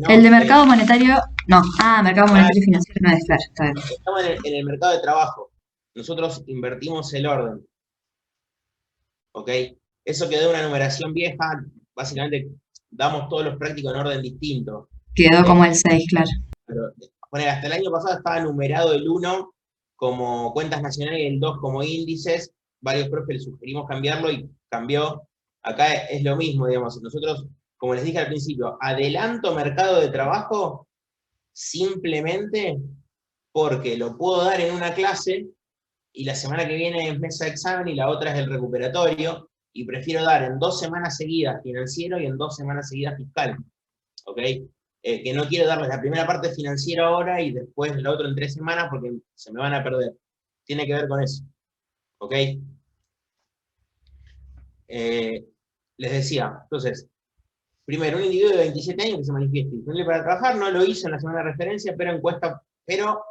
el de mercado monetario, no. Mercado monetario y financiero no es, claro, está bien. Estamos en el mercado de trabajo. Nosotros invertimos el orden. ¿Ok? Eso quedó una numeración vieja, básicamente damos todos los prácticos en orden distinto. Quedó como el 6, claro. Pero, poner, hasta el año pasado estaba numerado el 1 como cuentas nacionales y el 2 como índices. Varios profes les sugerimos cambiarlo y cambió. Acá es lo mismo, digamos. Nosotros, como les dije al principio, adelanto mercado de trabajo simplemente porque lo puedo dar en una clase y la semana que viene es mesa de examen y la otra es el recuperatorio, y prefiero dar en 2 semanas seguidas financiero y en 2 semanas seguidas fiscal. ¿Ok? Que no quiero darles la primera parte financiera ahora y después la otra en 3 semanas porque se me van a perder. Tiene que ver con eso. ¿Ok? Les decía, entonces, primero, un individuo de 27 años que se manifiesta disponible para trabajar, no lo hizo en la semana de referencia, pero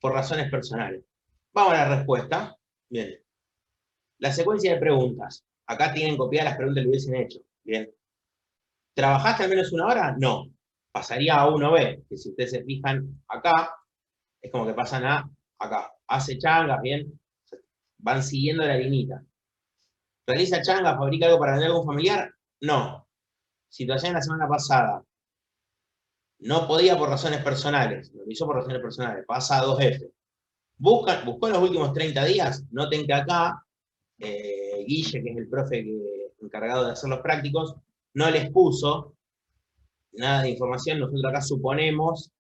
por razones personales. Vamos a la respuesta. Bien. La secuencia de preguntas. Acá tienen copiadas las preguntas que le hubiesen hecho. Bien. ¿Trabajaste al menos 1 hora? No. Pasaría a 1B, que si ustedes se fijan acá, es como que pasan a acá. Hace changas, bien. Van siguiendo la linita. ¿Realiza changas, fabrica algo para vender a algún familiar? No. Situación la semana pasada. No podía por razones personales. Lo hizo por razones personales. Pasa a 2F. Buscó en los últimos 30 días. Noten que acá, Guille, que es el profe encargado de hacer los prácticos, no les puso nada de información. Nosotros acá suponemos,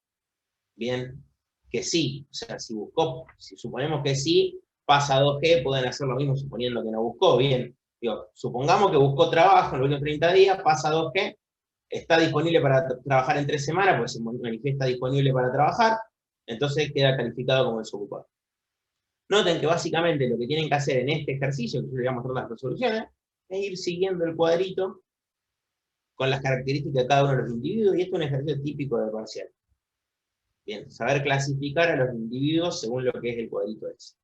bien, que sí. O sea, si suponemos que sí, pasa a 2G, pueden hacer lo mismo suponiendo que no buscó. Bien, digo, supongamos que buscó trabajo en los últimos 30 días, pasa a 2G, está disponible para trabajar en 3 semanas, porque se manifiesta disponible para trabajar, entonces queda calificado como desocupado. Noten que básicamente lo que tienen que hacer en este ejercicio, que yo les voy a mostrar las resoluciones, es ir siguiendo el cuadrito con las características de cada uno de los individuos, y esto es un ejercicio típico de parcial. Bien, saber clasificar a los individuos según lo que es el cuadrito ese.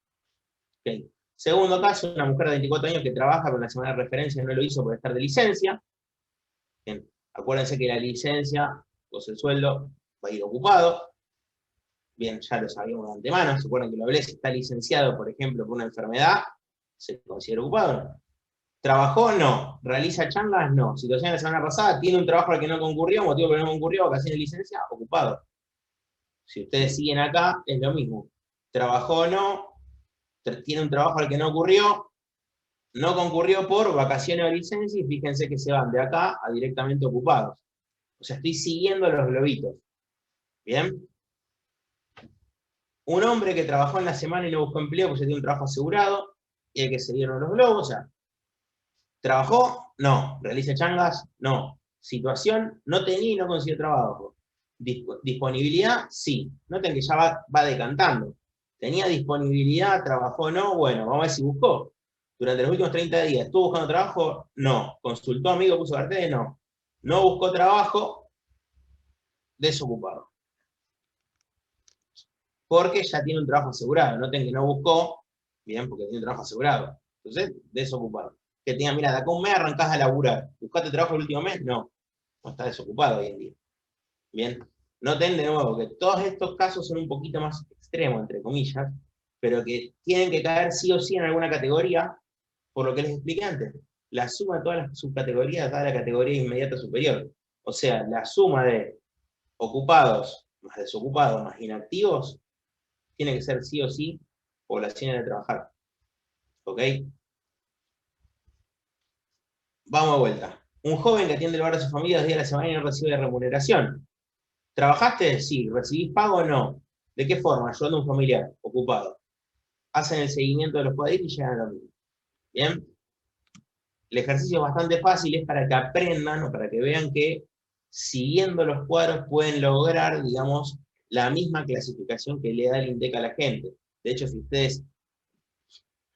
Okay. Segundo caso, una mujer de 24 años que trabaja con la semana de referencia, no lo hizo por estar de licencia. Bien, acuérdense que la licencia, pues el sueldo, va a ir ocupado. Bien, ya lo sabíamos de antemano, se acuerdan que lo hablé, si está licenciado, por ejemplo, por una enfermedad, se considera ocupado. ¿Trabajó? No. ¿Realiza changas? No. Situación de la semana pasada, tiene un trabajo al que no concurrió, motivo por el que no concurrió, vacaciones de licencia, ocupado. Si ustedes siguen acá, es lo mismo. ¿Trabajó o no? Tiene un trabajo al que no ocurrió, no concurrió por vacaciones o licencia, y fíjense que se van de acá a directamente ocupados. O sea, estoy siguiendo los globitos. ¿Bien? Un hombre que trabajó en la semana y no buscó empleo porque tiene un trabajo asegurado, y hay que seguirnos los globos. O sea, ¿trabajó? No. ¿Realiza changas? No. Situación, no tenía y no consiguió trabajo. Disponibilidad, sí. Noten que ya va decantando. ¿Tenía disponibilidad? ¿Trabajó o no? Bueno, vamos a ver si buscó. Durante los últimos 30 días, ¿estuvo buscando trabajo? No. ¿Consultó amigo, puso cartel? No. No buscó trabajo, desocupado. Porque ya tiene un trabajo asegurado. Noten que no buscó, bien, porque tiene un trabajo asegurado. Entonces, desocupado. Que tenga, mira, de acá un mes arrancás a laburar. ¿Buscaste trabajo el último mes? No. No está desocupado hoy en día. Bien. Noten de nuevo que todos estos casos son un poquito más extremos, entre comillas, pero que tienen que caer sí o sí en alguna categoría, por lo que les expliqué antes. La suma de todas las subcategorías da la categoría inmediata superior. O sea, la suma de ocupados más desocupados más inactivos tiene que ser sí o sí poblaciones de trabajar. ¿Ok? Vamos a vuelta. Un joven que atiende el hogar de su familia 2 días a la semana y no recibe remuneración. ¿Trabajaste? Sí. ¿Recibís pago? No. ¿De qué forma? Ayudando a un familiar ocupado. Hacen el seguimiento de los cuadritos y llegan a lo mismo. ¿Bien? El ejercicio es bastante fácil, es para que aprendan o para que vean que siguiendo los cuadros pueden lograr, digamos, la misma clasificación que le da el INDEC a la gente. De hecho, si ustedes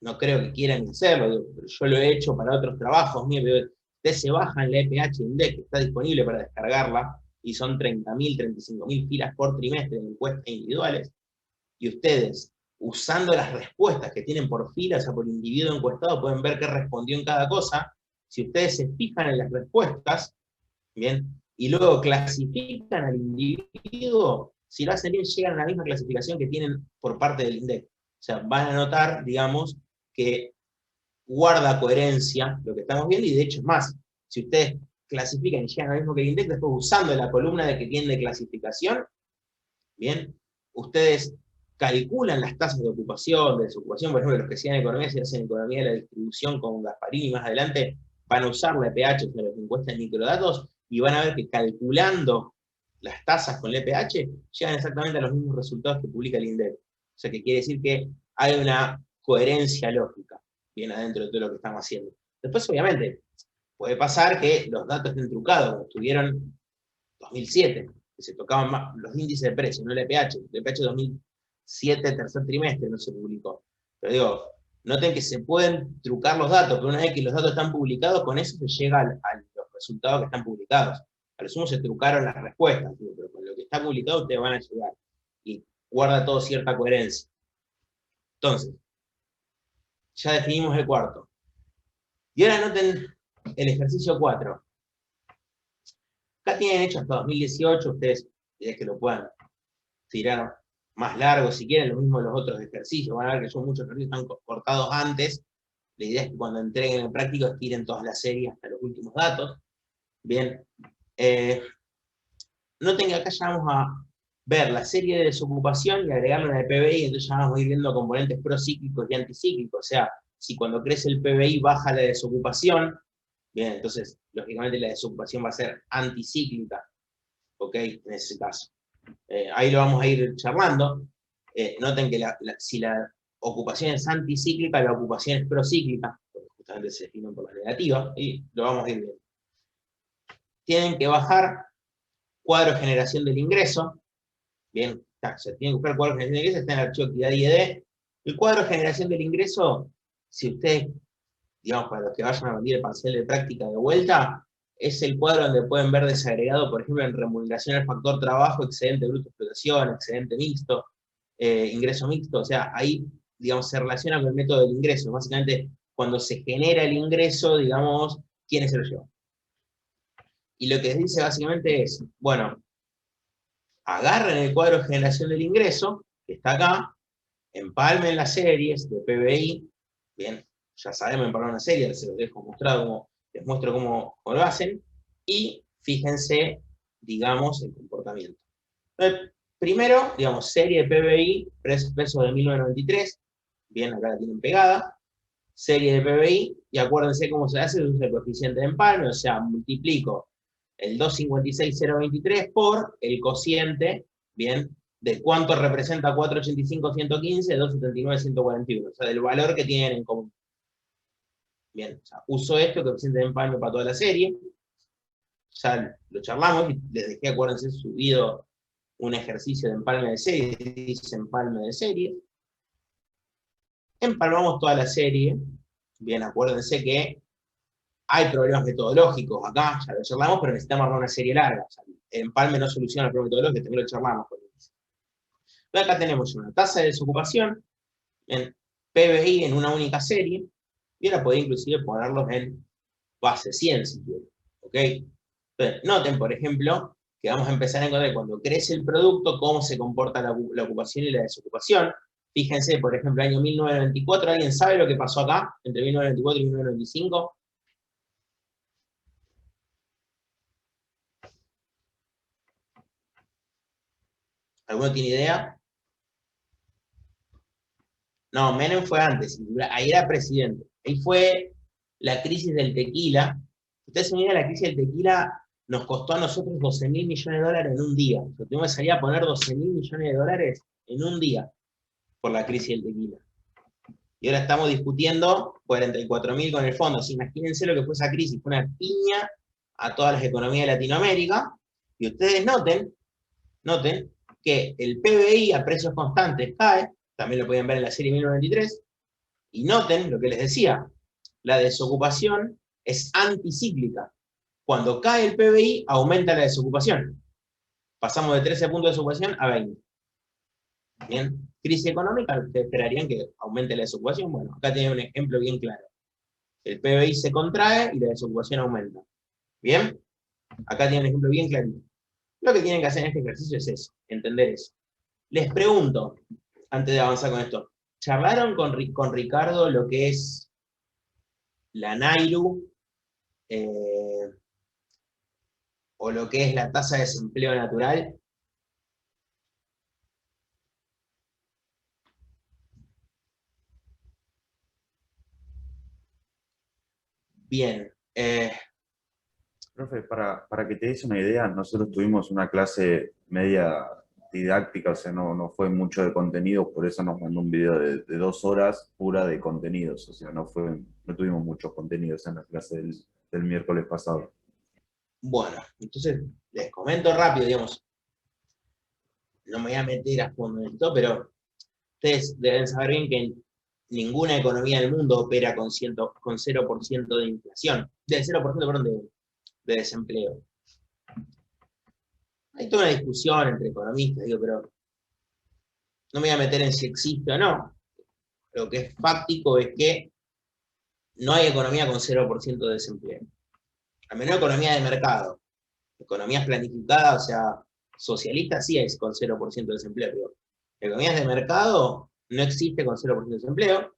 no creo que quieran hacerlo, digo, pero yo lo he hecho para otros trabajos míos, ustedes se bajan la EPH INDEC, que está disponible para descargarla, y son 30.000, 35.000 filas por trimestre de encuestas individuales, y ustedes, usando las respuestas que tienen por fila, o sea, por individuo encuestado, pueden ver qué respondió en cada cosa. Si ustedes se fijan en las respuestas, bien, y luego clasifican al individuo, si lo hacen bien, llegan a la misma clasificación que tienen por parte del INDEC. O sea, van a notar, digamos, que guarda coherencia lo que estamos viendo, y de hecho es más, si ustedes clasifican y llegan al mismo que el INDEC, después usando la columna de que tienen de clasificación, bien, ustedes calculan las tasas de ocupación, de desocupación, por ejemplo, los que hacían economía, si hacen economía de la distribución con Gasparini, más adelante van a usar la EPH, o sea, lo que encuesta en microdatos, y van a ver que calculando las tasas con el EPH, llegan exactamente a los mismos resultados que publica el INDEC. O sea, que quiere decir que hay una coherencia lógica, bien adentro de todo lo que estamos haciendo. Después, obviamente, puede pasar que los datos estén trucados, como estuvieron 2007, que se tocaban más los índices de precio, no el EPH. El EPH 2007, tercer trimestre, no se publicó. Pero digo, noten que se pueden trucar los datos, pero una vez que los datos están publicados, con eso se llega a los resultados que están publicados. A lo sumo se trucaron las respuestas, pero con lo que está publicado ustedes van a llegar. Y guarda todo cierta coherencia. Entonces, ya definimos el cuarto. Y ahora noten el ejercicio 4. Acá tienen hecho hasta 2018, ustedes, si es que lo puedan tirar más largo si quieren, lo mismo los otros ejercicios, van a ver que son muchos ejercicios que están cortados antes, la idea es que cuando entreguen el práctico estiren todas las series hasta los últimos datos. Bien, noten que acá ya vamos a ver la serie de desocupación y agregarle una de PBI, entonces ya vamos a ir viendo componentes procíclicos y anticíclicos, o sea, si cuando crece el PBI baja la desocupación, bien, entonces, lógicamente la desocupación va a ser anticíclica, ¿ok? En ese caso. Ahí lo vamos a ir charlando. Noten que si la ocupación es anticíclica, la ocupación es procíclica, porque justamente se definen por la negativa, y lo vamos a ir viendo. Tienen que bajar cuadro de generación del ingreso. Bien, se tienen que buscar cuadro de generación del ingreso, está en el archivo actividad IED. El cuadro de generación del ingreso, si ustedes, digamos, para los que vayan a rendir el parcial de práctica de vuelta, es el cuadro donde pueden ver desagregado, por ejemplo, en remuneración al factor trabajo, excedente bruto de explotación, excedente mixto, ingreso mixto, o sea, ahí, digamos, se relaciona con el método del ingreso. Básicamente, cuando se genera el ingreso, digamos, ¿quién se lo lleva? Y lo que dice básicamente es, bueno, agarren el cuadro de generación del ingreso, que está acá, empalmen las series de PBI, bien, ya sabemos empalmar una serie, se los dejo mostrado, les muestro cómo lo hacen, y fíjense, digamos, el comportamiento. Primero, digamos, serie de PBI, peso de 1993, bien, acá la tienen pegada, serie de PBI, y acuérdense cómo se hace, usa el coeficiente de empalme, o sea, multiplico el 256,023 por el cociente, bien, de cuánto representa 485,115, 279,141, o sea, del valor que tienen en común. Bien, o sea, uso esto, coeficiente de empalme para toda la serie, ya lo charlamos, y les dejé, acuérdense, subido un ejercicio de empalme de serie, dice empalme de serie. Empalmamos toda la serie, bien, acuérdense que hay problemas metodológicos acá, ya lo charlamos, pero necesitamos armar una serie larga. O sea, el empalme no soluciona el problema metodológico, también lo charlamos. Pero acá tenemos una tasa de desocupación en PBI en una única serie, y ahora podéis inclusive ponerlos en base 100 si quieren. ¿Ok? Entonces, noten, por ejemplo, que vamos a empezar a encontrar cuando crece el producto, cómo se comporta la ocupación y la desocupación. Fíjense, por ejemplo, año 1994, ¿alguien sabe lo que pasó acá, entre 1994 y 1995? ¿Alguno tiene idea? No, Menem fue antes, ahí era presidente. Ahí fue la crisis del tequila. Ustedes se miran, la crisis del tequila nos costó a nosotros 12.000 millones de dólares en un día. O sea, tuvimos que salir a poner 12.000 millones de dólares en un día por la crisis del tequila. Y ahora estamos discutiendo 44.000 con el fondo. Así, imagínense lo que fue esa crisis. Fue una piña a todas las economías de Latinoamérica. Y ustedes noten que el PBI a precios constantes cae, también lo pueden ver en la serie 1993, y noten lo que les decía, la desocupación es anticíclica. Cuando cae el PBI, aumenta la desocupación. Pasamos de 13 puntos de desocupación a 20. Bien, crisis económica, ustedes esperarían que aumente la desocupación. Bueno, acá tienen un ejemplo bien claro. El PBI se contrae y la desocupación aumenta. Bien, acá tienen un ejemplo bien clarito. Lo que tienen que hacer en este ejercicio es eso, entender eso. Les pregunto, antes de avanzar con esto, ¿charlaron con Ricardo lo que es la NAIRU, o lo que es la tasa de desempleo natural. Bien. Profe, para que te des una idea, nosotros tuvimos una clase media didáctica, o sea, no fue mucho de contenido, por eso nos mandó un video de 2 horas pura de contenidos, o sea, no tuvimos muchos contenidos en la clase del miércoles pasado. Bueno, entonces les comento rápido, digamos, no me voy a meter a fondo en esto, pero ustedes deben saber bien que ninguna economía del mundo opera con 0% de inflación, de 0%, perdón, de desempleo. Hay toda una discusión entre economistas, digo, pero no me voy a meter en si existe o no. Lo que es fáctico es que no hay economía con 0% de desempleo. Al menos economía de mercado. Economías planificadas, o sea, socialistas sí es con 0% de desempleo, pero economías de mercado no existe con 0% de desempleo.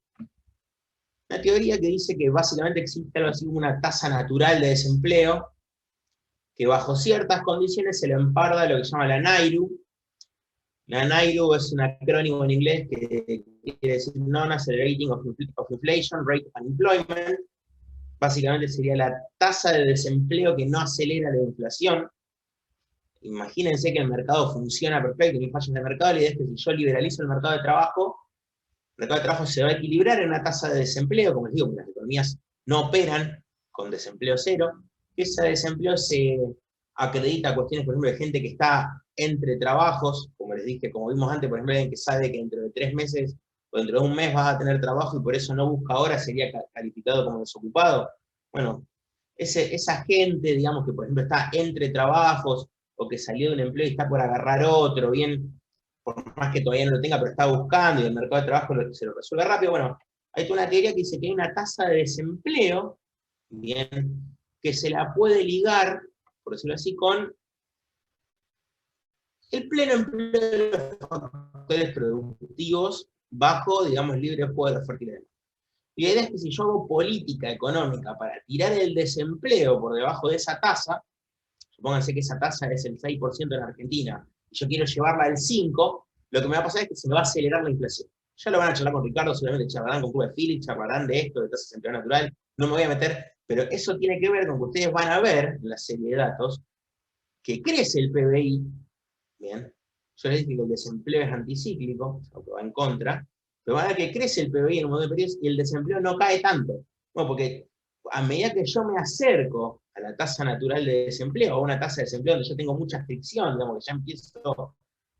Una teoría que dice que básicamente existe algo así como una tasa natural de desempleo, que bajo ciertas condiciones se le emparda lo que se llama la NAIRU. La NAIRU es un acrónimo en inglés que quiere decir Non-Accelerating of Inflation, Rate of Unemployment. Básicamente sería la tasa de desempleo que no acelera la inflación. Imagínense que el mercado funciona perfecto, no hay fallos de mercado. La idea es que si yo liberalizo el mercado de trabajo se va a equilibrar en una tasa de desempleo, como les digo, porque las economías no operan con desempleo cero. Ese desempleo se acredita a cuestiones, por ejemplo, de gente que está entre trabajos, como les dije, como vimos antes, por ejemplo, alguien que sabe que dentro de 3 meses o dentro de un mes vas a tener trabajo y por eso no busca ahora, sería calificado como desocupado. Bueno, esa gente, digamos, que por ejemplo está entre trabajos o que salió de un empleo y está por agarrar otro, bien, por más que todavía no lo tenga, pero está buscando y el mercado de trabajo se lo resuelve rápido. Bueno, hay toda una teoría que dice que hay una tasa de desempleo, bien, que se la puede ligar, por decirlo así, con el pleno empleo de los factores productivos bajo, digamos, libre juego de la oferta y la demanda. Y la idea es que si yo hago política económica para tirar el desempleo por debajo de esa tasa, supónganse que esa tasa es el 6% en Argentina, y yo quiero llevarla al 5%, lo que me va a pasar es que se me va a acelerar la inflación. Ya lo van a charlar con Ricardo, seguramente charlarán con Cuba de Phillips, charlarán de esto, de tasa de desempleo natural, no me voy a meter, pero eso tiene que ver con que ustedes van a ver en la serie de datos que crece el PBI, bien, yo les dije que el desempleo es anticíclico, aunque va en contra, pero van a ver que crece el PBI en un montón de periodos y el desempleo no cae tanto. Bueno, porque a medida que yo me acerco a la tasa natural de desempleo, a una tasa de desempleo donde yo tengo mucha fricción, digamos, que ya empiezo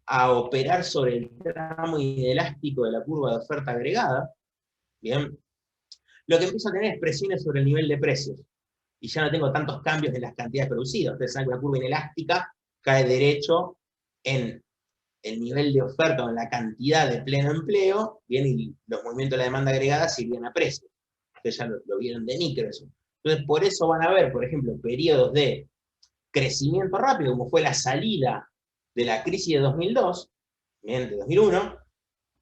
a operar sobre el tramo inelástico de la curva de oferta agregada, bien, lo que empiezo a tener es presiones sobre el nivel de precios. Y ya no tengo tantos cambios en las cantidades producidas. Ustedes saben que la curva inelástica cae derecho en el nivel de oferta o en la cantidad de pleno empleo, bien, y los movimientos de la demanda agregada se irían a precios. Ustedes ya lo vieron de micro eso. Entonces, por eso van a ver, por ejemplo, periodos de crecimiento rápido, como fue la salida de la crisis de 2002, bien, de 2001,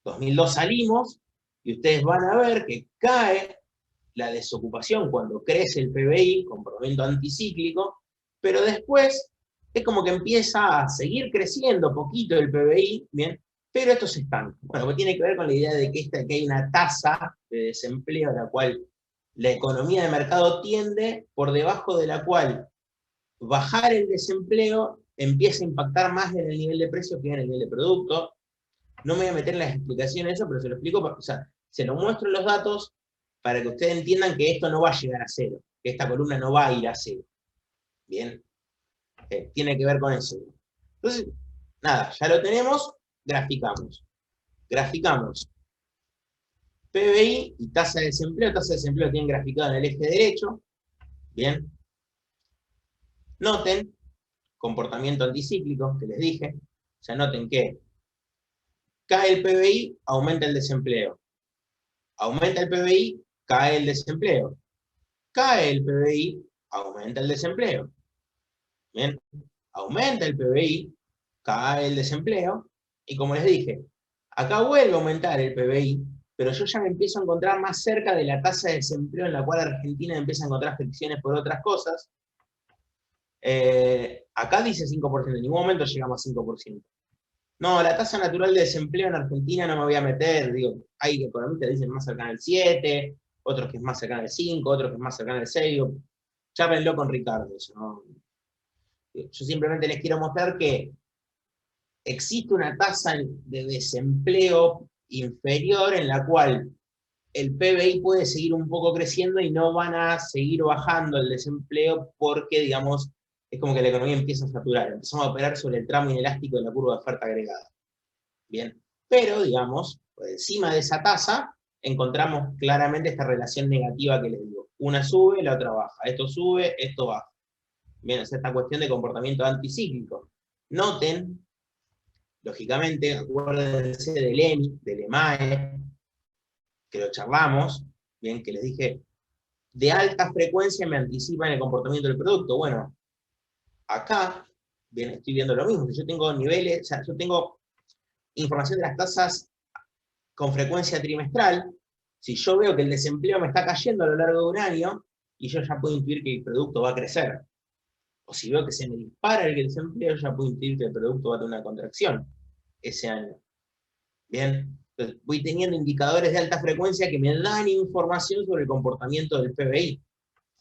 2002 salimos, y ustedes van a ver que cae la desocupación cuando crece el PBI, comportamiento anticíclico, pero después es como que empieza a seguir creciendo poquito el PBI, bien, pero esto se estanca. Bueno, pues tiene que ver con la idea de que hay una tasa de desempleo a la cual la economía de mercado tiende, por debajo de la cual bajar el desempleo empieza a impactar más en el nivel de precio que en el nivel de producto. No me voy a meter en las explicaciones de eso, pero se lo explico, o sea, se lo muestro en los datos para que ustedes entiendan que esto no va a llegar a cero, que esta columna no va a ir a cero. Bien, tiene que ver con eso. Entonces, nada, ya lo tenemos, graficamos. Graficamos PBI y tasa de desempleo tienen graficado en el eje derecho. Bien. Noten, comportamiento anticíclico, que les dije. O sea, noten que cae el PBI, aumenta el desempleo. Aumenta el PBI, cae el desempleo. Cae el PBI, aumenta el desempleo. Bien, aumenta el PBI, cae el desempleo, y como les dije, acá vuelve a aumentar el PBI, pero yo ya me empiezo a encontrar más cerca de la tasa de desempleo en la cual Argentina empieza a encontrar fricciones por otras cosas. Acá dice 5%, en ningún momento llegamos a 5%. No, la tasa natural de desempleo en Argentina no me voy a meter, digo, hay economistas que dicen más cercana al 7, otros que es más cercana al 5, otros que es más cercana al 6, digo, chápenlo con Ricardo, eso, ¿no? Yo simplemente les quiero mostrar que existe una tasa de desempleo inferior en la cual el PBI puede seguir un poco creciendo y no van a seguir bajando el desempleo porque, digamos, es como que la economía empieza a saturar. Empezamos a operar sobre el tramo inelástico de la curva de oferta agregada. Bien, pero, digamos, por encima de esa tasa, encontramos claramente esta relación negativa que les digo. Una sube, la otra baja. Esto sube, esto baja. Bien, es esta cuestión de comportamiento anticíclico. Noten, lógicamente, acuérdense del EMI, del EMAE, que lo charlamos, bien, que les dije, de alta frecuencia me anticipan el comportamiento del producto. Bueno, acá, bien, estoy viendo lo mismo. Si yo tengo niveles, o sea, yo tengo información de las tasas con frecuencia trimestral, si yo veo que el desempleo me está cayendo a lo largo de un año, y yo ya puedo intuir que el producto va a crecer. O si veo que se me dispara el desempleo, ya puedo intuir que el producto va a tener una contracción ese año. Bien, entonces voy teniendo indicadores de alta frecuencia que me dan información sobre el comportamiento del PBI.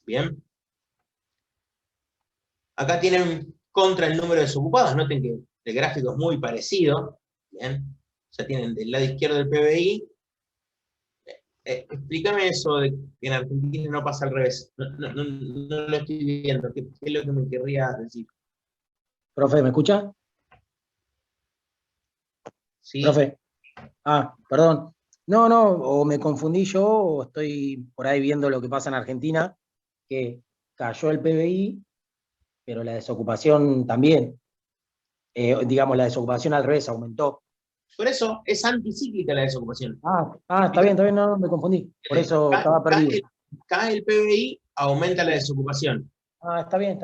Bien. Acá tienen contra el número de desocupados. Noten que el gráfico es muy parecido. Bien. O sea, tienen del lado izquierdo del PBI. Explícame eso de que en Argentina no pasa al revés. No lo estoy viendo. ¿Qué es lo que me querrías decir? Profe, ¿me escucha? ¿Sí? Profe. Perdón. No, o me confundí yo, o estoy por ahí viendo lo que pasa en Argentina, que cayó el PBI, pero la desocupación también. Digamos, la desocupación al revés, aumentó. Por eso es anticíclica la desocupación. Está bien, no, me confundí. Por eso estaba perdido. Cae el PBI, aumenta la desocupación. Está bien.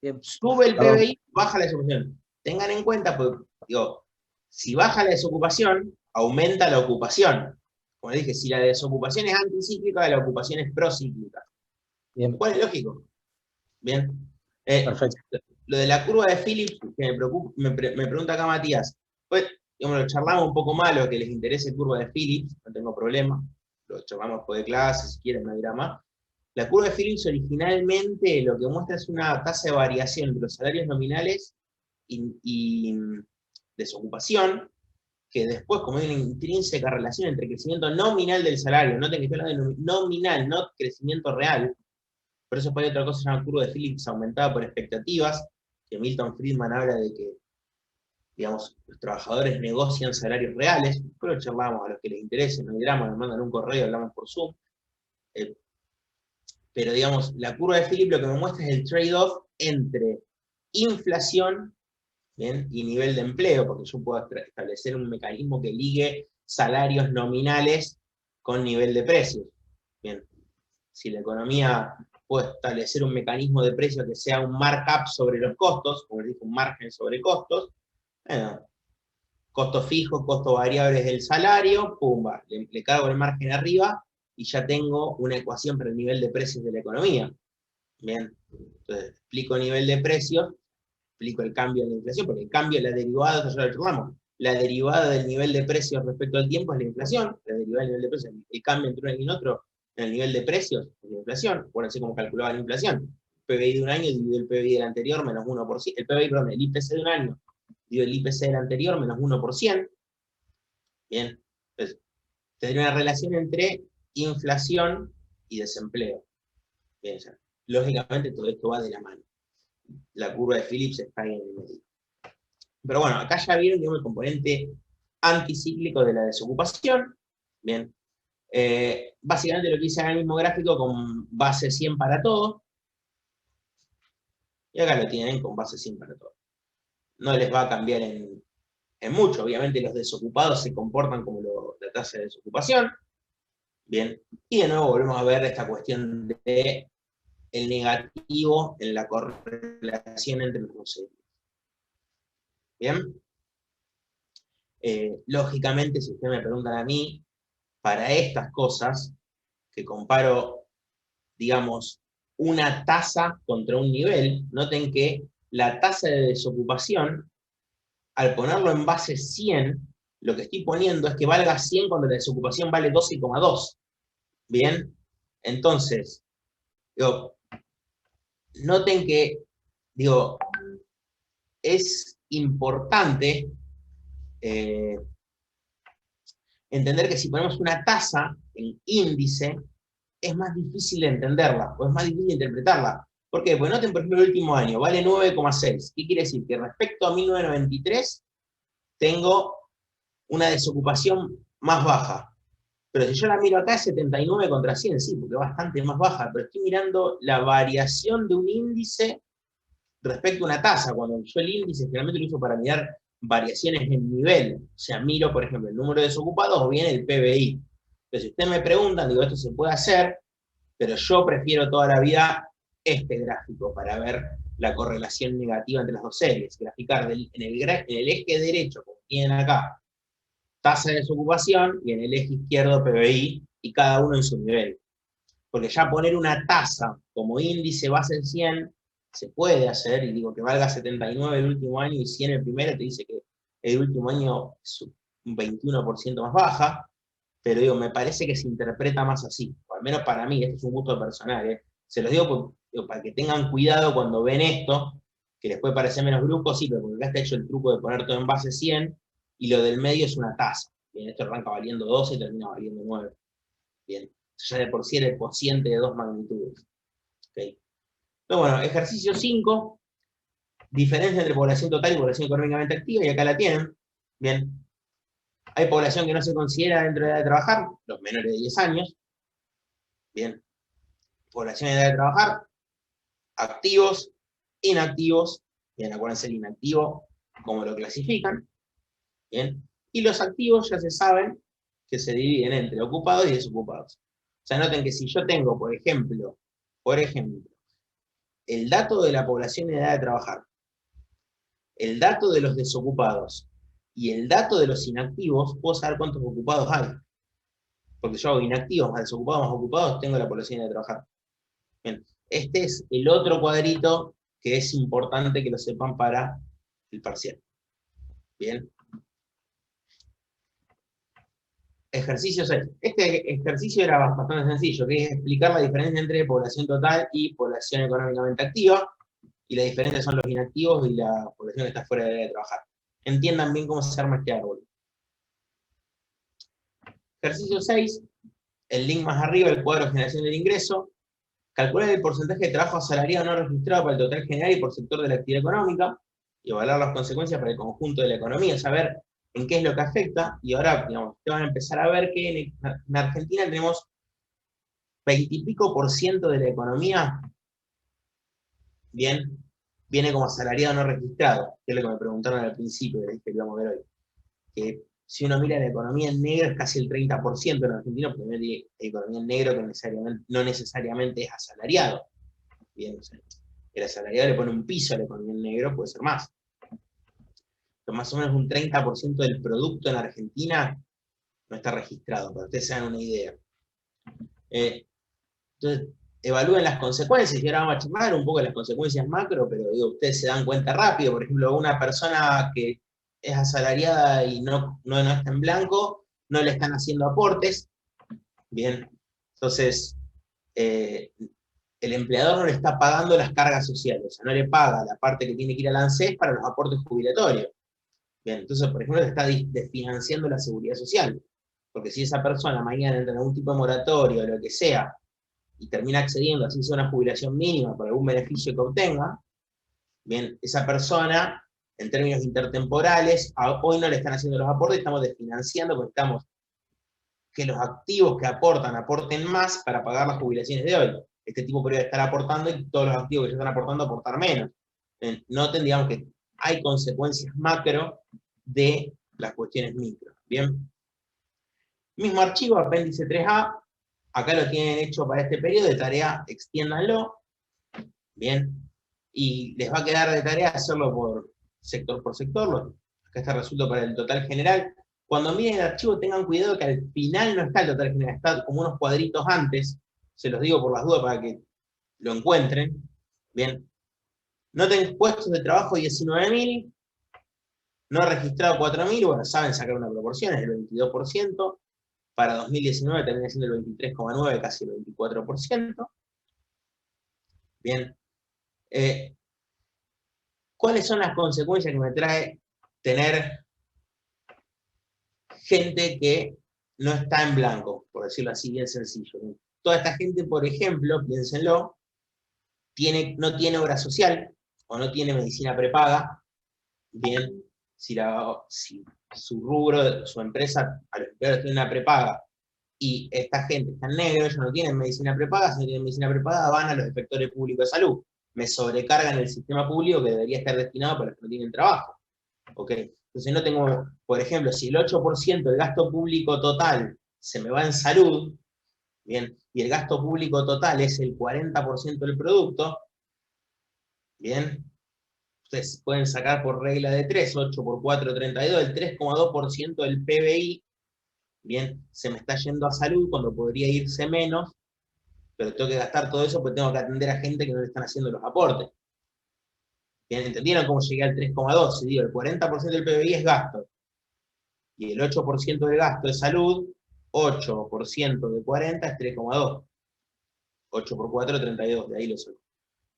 Bien. Sube el Perdón. PBI, baja la desocupación. Tengan en cuenta, porque, digo, si baja la desocupación, aumenta la ocupación. Como dije, si la desocupación es anticíclica, la ocupación es procíclica. Bien. ¿Cuál es lógico? Bien. Perfecto. Lo de la curva de Phillips, que me pregunta acá Matías, pues, digamos, lo charlamos un poco malo, que les interese curva de Phillips, no tengo problema, lo charlamos después de clase, si quieren no dirá más. La curva de Phillips originalmente lo que muestra es una tasa de variación entre los salarios nominales y desocupación, que después, como hay una intrínseca relación entre el crecimiento nominal del salario, noten que estoy hablando de nominal, no crecimiento real, por eso hay otra cosa que se llama curva de Phillips aumentada por expectativas, que Milton Friedman habla de que, digamos, los trabajadores negocian salarios reales, pero charlamos a los que les interese, no diramos, nos mandan un correo, hablamos por Zoom. Pero digamos, la curva de Phillips lo que me muestra es el trade-off entre inflación, ¿bien?, y nivel de empleo, porque yo puedo establecer un mecanismo que ligue salarios nominales con nivel de precios. Bien, si la economía puede establecer un mecanismo de precio que sea un markup sobre los costos, como les dije, un margen sobre costos, bueno, costos fijos, costos variables del salario, pumba, le cargo el margen arriba y ya tengo una ecuación para el nivel de precios de la economía. Bien, entonces explico el nivel de precios, explico el cambio en la inflación, porque el cambio, la derivada, ya lo charlamos, la derivada del nivel de precios respecto al tiempo es la inflación, la derivada del nivel de precios, el cambio entre uno y otro en el nivel de precios es la inflación, acuérdense cómo calculaba la inflación, el PBI de un año dividido el PBI del anterior menos 1%, el PBI, perdón, el IPC de un año dividido el IPC del anterior menos 1%, bien, entonces tendría una relación entre inflación y desempleo, bien, ya. Lógicamente todo esto va de la mano, la curva de Phillips está ahí en el medio. Pero bueno, acá ya vieron, digamos, el componente anticíclico de la desocupación. Bien. Básicamente lo que hice en el mismo gráfico con base 100 para todo. Y acá lo tienen con base 100 para todo. No les va a cambiar en mucho. Obviamente los desocupados se comportan como la tasa de desocupación. Bien. Y de nuevo volvemos a ver esta cuestión de el negativo en la correlación entre los dos. Bien. Lógicamente, si ustedes me preguntan a mí, para estas cosas, que comparo, digamos, una tasa contra un nivel, noten que la tasa de desocupación, al ponerlo en base 100, lo que estoy poniendo es que valga 100 cuando la desocupación vale 12,2. ¿Bien? Entonces, digo, noten que, digo, es importante entender que si ponemos una tasa en índice, es más difícil de entenderla, o es más difícil de interpretarla. ¿Por qué? Porque noten, por ejemplo, el último año, vale 9,6. ¿Qué quiere decir? Que respecto a 1993, tengo una desocupación más baja. Pero si yo la miro acá, es 79 contra 100, sí, porque es bastante más baja, pero estoy mirando la variación de un índice respecto a una tasa. Cuando yo el índice generalmente lo uso para mirar variaciones en nivel, o sea, miro, por ejemplo, el número de desocupados o bien el PBI. Entonces, si ustedes me preguntan, digo, esto se puede hacer, pero yo prefiero toda la vida este gráfico para ver la correlación negativa entre las dos series, graficar en el eje derecho, como tienen acá, tasa de desocupación, y en el eje izquierdo PBI, y cada uno en su nivel. Porque ya poner una tasa como índice base en 100, se puede hacer, y digo que valga 79 el último año y 100 el primero, te dice que el último año es un 21% más baja, pero digo, me parece que se interpreta más así, o al menos para mí, esto es un gusto personal, se los digo, para que tengan cuidado cuando ven esto, que les puede parecer menos brusco, sí, pero porque acá está hecho el truco de poner todo en base 100, y lo del medio es una tasa. Bien, esto arranca valiendo 12 y termina valiendo 9. Bien, ya de por sí era el cociente de 2 magnitudes. ¿Okay? Pero bueno, ejercicio 5, diferencia entre población total y población económicamente activa, y acá la tienen. Bien, hay población que no se considera dentro de la edad de trabajar, los menores de 10 años. Bien, población en edad de trabajar, activos, inactivos. Bien, acuérdense el inactivo, cómo lo clasifican. Bien, y los activos ya se saben que se dividen entre ocupados y desocupados. O sea, noten que si yo tengo, por ejemplo, el dato de la población en edad de trabajar, el dato de los desocupados y el dato de los inactivos, puedo saber cuántos ocupados hay. Porque yo hago inactivos más desocupados más ocupados, tengo la población en edad de trabajar. Bien, este es el otro cuadrito que es importante que lo sepan para el parcial. Bien. Ejercicio 6. Este ejercicio era bastante sencillo, que es explicar la diferencia entre población total y población económicamente activa, y las diferencias son los inactivos y la población que está fuera de trabajar. Entiendan bien cómo se arma este árbol. Ejercicio 6, el link más arriba, el cuadro de generación del ingreso. Calcular el porcentaje de trabajo asalariado no registrado para el total general y por sector de la actividad económica, y evaluar las consecuencias para el conjunto de la economía, saber en qué es lo que afecta, y ahora, digamos, te van a empezar a ver que en Argentina tenemos 20 y pico % de la economía, bien, viene como asalariado no registrado, que es lo que me preguntaron al principio, que les dije que íbamos a ver hoy. Que si uno mira la economía en negro es casi el 30% en Argentina, porque hay economía en negro que no necesariamente es asalariado. Bien, o sea, el asalariado le pone un piso a la economía en negro, puede ser más. Pero más o menos un 30% del producto en Argentina no está registrado, para que ustedes se hagan una idea. Entonces, evalúen las consecuencias, y ahora vamos a charlar un poco de las consecuencias macro, pero digo, ustedes se dan cuenta rápido. Por ejemplo, una persona que es asalariada y no está en blanco, no le están haciendo aportes. Bien, entonces, el empleador no le está pagando las cargas sociales, o sea, no le paga la parte que tiene que ir al ANSES para los aportes jubilatorios. Bien, entonces, por ejemplo, se está desfinanciando la seguridad social, porque si esa persona mañana entra en algún tipo de moratorio o lo que sea, y termina accediendo, así sea una jubilación mínima por algún beneficio que obtenga, bien, esa persona, en términos intertemporales, hoy no le están haciendo los aportes, estamos desfinanciando, porque estamos que los activos que aporten más para pagar las jubilaciones de hoy. Este tipo podría estar aportando y todos los activos que ya están aportando aportar menos. Noten, digamos, que hay consecuencias macro de las cuestiones micro. Bien. Mismo archivo, apéndice 3A, acá lo tienen hecho para este periodo, de tarea extiéndanlo. Bien. Y les va a quedar de tarea hacerlo por sector. Acá está resuelto para el total general. Cuando miren el archivo tengan cuidado que al final no está el total general, está como unos cuadritos antes, se los digo por las dudas para que lo encuentren. Bien. Noten puestos de trabajo 19.000, no registrado 4.000, bueno, saben sacar una proporción, es el 22%. Para 2019 termina siendo el 23,9%, casi el 24%. Bien. ¿Cuáles son las consecuencias que me trae tener gente que no está en blanco, por decirlo así, bien sencillo? Toda esta gente, por ejemplo, piénsenlo, no tiene obra social o no tiene medicina prepaga. Bien, si su rubro, su empresa, a los empleados tiene una prepaga y esta gente está en negro, ellos no tienen medicina prepaga, si no tienen medicina prepaga van a los inspectores públicos de salud. Me sobrecargan el sistema público que debería estar destinado para los que no tienen trabajo. ¿Ok? Entonces no tengo, por ejemplo, si el 8% del gasto público total se me va en salud, bien, y el gasto público total es el 40% del producto, bien, ustedes pueden sacar por regla de 3, 8 por 4, 32, el 3,2% del PBI, bien, se me está yendo a salud cuando podría irse menos, pero tengo que gastar todo eso porque tengo que atender a gente que no le están haciendo los aportes. Bien, ¿entendieron cómo llegué al 3,2? Si digo, el 40% del PBI es gasto, y el 8% del gasto es salud, 8% de 40 es 3,2. 8 por 4, 32, de ahí lo saco.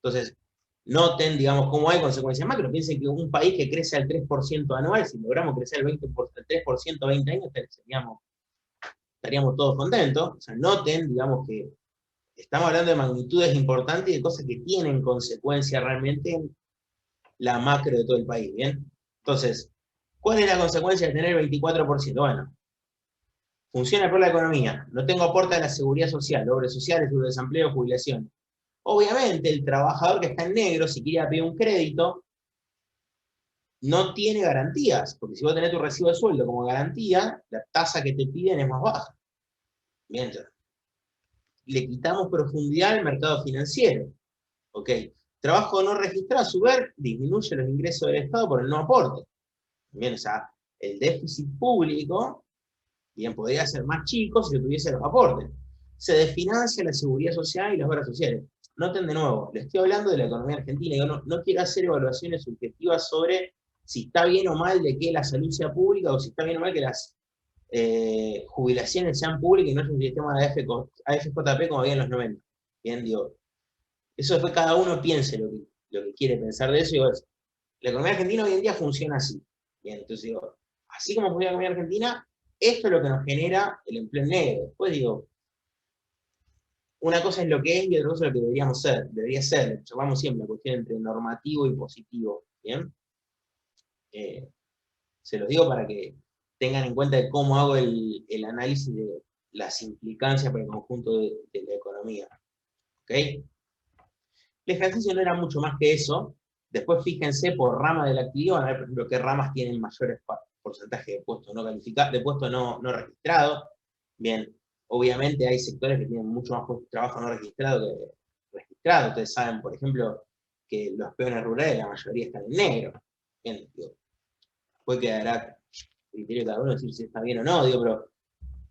Entonces, noten, digamos, cómo hay consecuencias macro. Piensen que un país que crece al 3% anual, si logramos crecer el 3% a 20 años, estaríamos todos contentos. O sea, noten, digamos, que estamos hablando de magnitudes importantes y de cosas que tienen consecuencias realmente en la macro de todo el país, ¿bien? Entonces, ¿cuál es la consecuencia de tener el 24%? Bueno, funciona por la economía, no tengo aporte a la seguridad social, obras sociales, seguro de desempleo, jubilación. Obviamente, el trabajador que está en negro, si quiere pedir un crédito, no tiene garantías, porque si vos tenés tu recibo de sueldo como garantía, la tasa que te piden es más baja. Bien, le quitamos profundidad al mercado financiero. ¿Ok? Trabajo no registrado, a su vez, disminuye los ingresos del Estado por el no aporte. Bien, o sea, el déficit público, bien, podría ser más chico si yo tuviese los aportes. Se desfinancia la seguridad social y las obras sociales. Noten de nuevo, le estoy hablando de la economía argentina, yo no quiero hacer evaluaciones subjetivas sobre si está bien o mal de que la salud sea pública o si está bien o mal que las jubilaciones sean públicas y no es un sistema de AFJP como había en los 90. Bien, digo, eso después cada uno piense lo que quiere pensar de eso. Digo, la economía argentina hoy en día funciona así. Bien, entonces digo, así como funciona la economía argentina, esto es lo que nos genera el empleo negro. Después digo, una cosa es lo que es y otra cosa es lo que debería ser. Llamamos siempre la cuestión entre normativo y positivo. ¿Bien? Se los digo para que tengan en cuenta de cómo hago el análisis de las implicancias para el conjunto de la economía. ¿Ok? El ejercicio no era mucho más que eso. Después fíjense por rama de la actividad, van a ver, por ejemplo, qué ramas tienen mayores porcentajes de puestos no calificados, de puestos no registrados. Bien, obviamente hay sectores que tienen mucho más trabajo no registrado que registrado. Ustedes saben, por ejemplo, que los peones rurales, la mayoría están en negro. Bien, digo, después quedará criterio de cada uno decir si está bien o no, digo, pero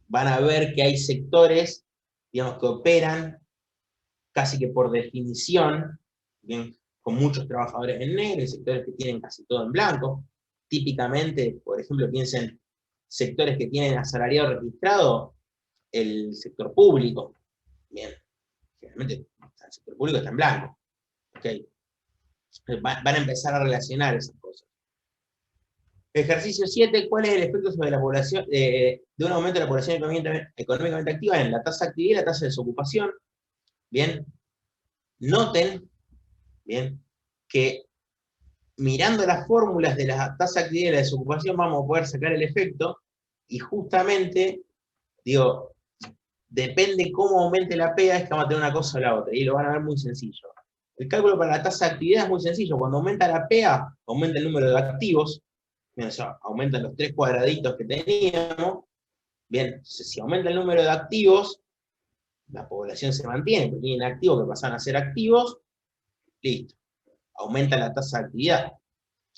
van a ver que hay sectores, digamos, que operan casi que por definición, bien, con muchos trabajadores en negro, y sectores que tienen casi todo en blanco. Típicamente, por ejemplo, piensen sectores que tienen asalariado registrado, el sector público. Bien, generalmente el sector público está en blanco. ¿Okay? Van a empezar a relacionar esas cosas. Ejercicio 7, ¿cuál es el efecto sobre la población, de un aumento de la población económicamente activa en la tasa de actividad y la tasa de desocupación? Bien, noten, bien, que mirando las fórmulas de la tasa de actividad y la desocupación vamos a poder sacar el efecto, y justamente, digo, depende cómo aumente la PEA, es que vamos a tener una cosa o la otra, y lo van a ver muy sencillo. El cálculo para la tasa de actividad es muy sencillo. Cuando aumenta la PEA, aumenta el número de activos. Bien, o sea, aumentan los 3 cuadraditos que teníamos. Bien, entonces, si aumenta el número de activos, la población se mantiene, porque tienen activos que pasan a ser activos, listo. Aumenta la tasa de actividad.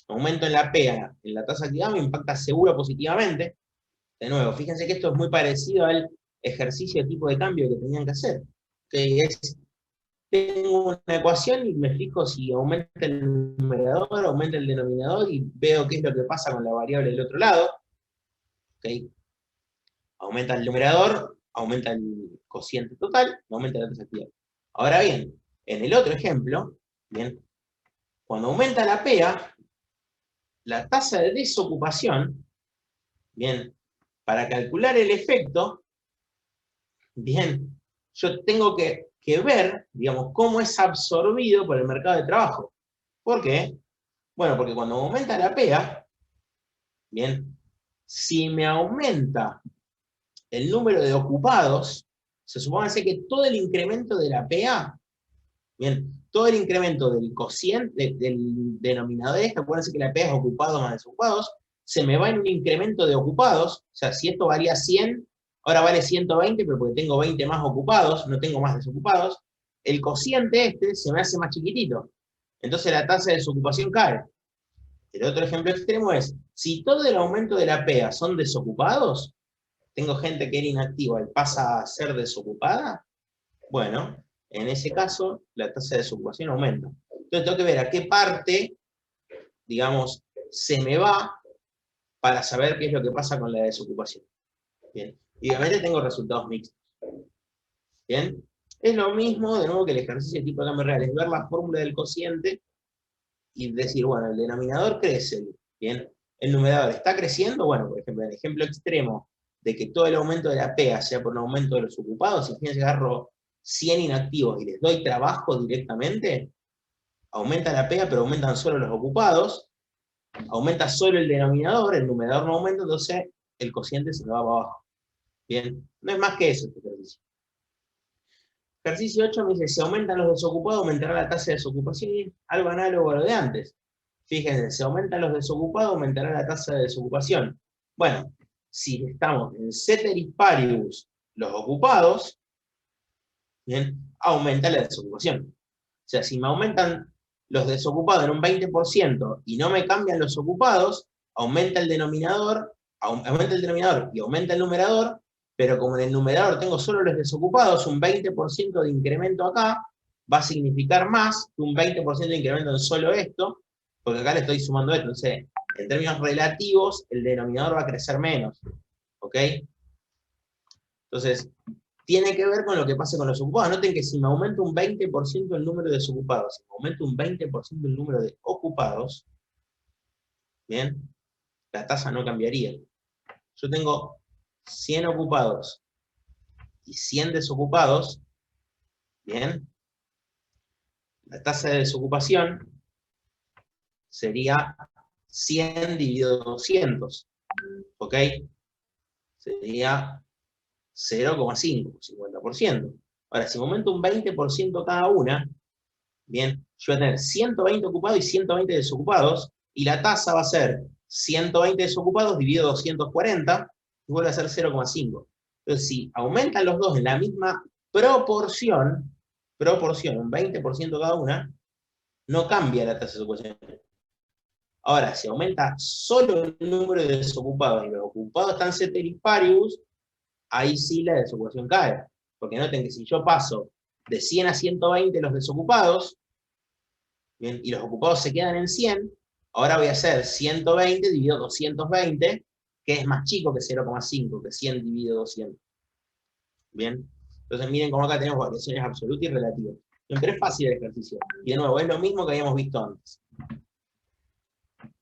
Aumento en la PEA, en la tasa de actividad me impacta seguro positivamente. De nuevo, fíjense que esto es muy parecido al ejercicio de tipo de cambio que tenían que hacer. Que es tengo una ecuación y me fijo si aumenta el numerador, aumenta el denominador y veo qué es lo que pasa con la variable del otro lado. ¿Okay? Aumenta el numerador, aumenta el cociente total, aumenta la tasa activa. Ahora bien, en el otro ejemplo, bien, cuando aumenta la PEA, la tasa de desocupación, bien, para calcular el efecto, bien, yo tengo que ver, digamos, cómo es absorbido por el mercado de trabajo. ¿Por qué? Bueno, porque cuando aumenta la PEA, bien, si me aumenta el número de ocupados, se supone que todo el incremento de la PEA, bien, todo el incremento del cociente, del denominador, acuérdense que la PEA es ocupados más desocupados, se me va en un incremento de ocupados, o sea, si esto valía 100, ahora vale 120, pero porque tengo 20 más ocupados, no tengo más desocupados, el cociente se me hace más chiquitito, entonces la tasa de desocupación cae. El otro ejemplo extremo es, si todo el aumento de la PEA son desocupados, tengo gente que era inactiva y pasa a ser desocupada, bueno, en ese caso la tasa de desocupación aumenta. Entonces tengo que ver a qué parte, digamos, se me va para saber qué es lo que pasa con la desocupación. Bien, y obviamente tengo resultados mixtos. Bien, es lo mismo, de nuevo, que el ejercicio de tipo de cambio real, es ver la fórmula del cociente y decir, bueno, el denominador crece, bien, el numerador está creciendo, bueno, por ejemplo, en el ejemplo extremo, de que todo el aumento de la PEA sea por un aumento de los ocupados, si fíjense, agarro 100 inactivos y les doy trabajo directamente, aumenta la PEA, pero aumentan solo los ocupados, aumenta solo el denominador, el numerador no aumenta, entonces el cociente se me va para abajo. Bien, no es más que eso este ejercicio. Ejercicio 8 me dice, si aumentan los desocupados, aumentará la tasa de desocupación, algo análogo a lo de antes. Fíjense, si aumentan los desocupados, aumentará la tasa de desocupación. Bueno, si estamos en ceteris paribus los ocupados, bien, aumenta la desocupación. O sea, si me aumentan los desocupados en un 20% y no me cambian los ocupados, aumenta el denominador y aumenta el numerador, pero como en el numerador tengo solo los desocupados, un 20% de incremento acá va a significar más que un 20% de incremento en solo esto, porque acá le estoy sumando esto. Entonces, en términos relativos, el denominador va a crecer menos. ¿Ok? Entonces, tiene que ver con lo que pasa con los ocupados. Noten que si me aumenta un 20% el número de desocupados, si me aumenta un 20% el número de ocupados, bien, la tasa no cambiaría. Yo tengo 100 ocupados y 100 desocupados, bien, la tasa de desocupación sería 100 dividido 200, ¿ok? Sería 0,5, 50%. Ahora, si me aumento un 20% cada una, bien, yo voy a tener 120 ocupados y 120 desocupados, y la tasa va a ser 120 desocupados dividido 240, y vuelve a ser 0,5. Entonces, si aumentan los dos en la misma proporción, un 20% cada una, no cambia la tasa de desocupación. Ahora, si aumenta solo el número de desocupados y los ocupados están ceteris paribus, ahí sí la desocupación cae. Porque noten que si yo paso de 100 a 120 los desocupados, bien, y los ocupados se quedan en 100, ahora voy a hacer 120 dividido 220, que es más chico que 0,5, que 100 dividido 200. Bien, entonces miren cómo acá tenemos variaciones absolutas y relativas. Pero es fácil el ejercicio. Y de nuevo, es lo mismo que habíamos visto antes.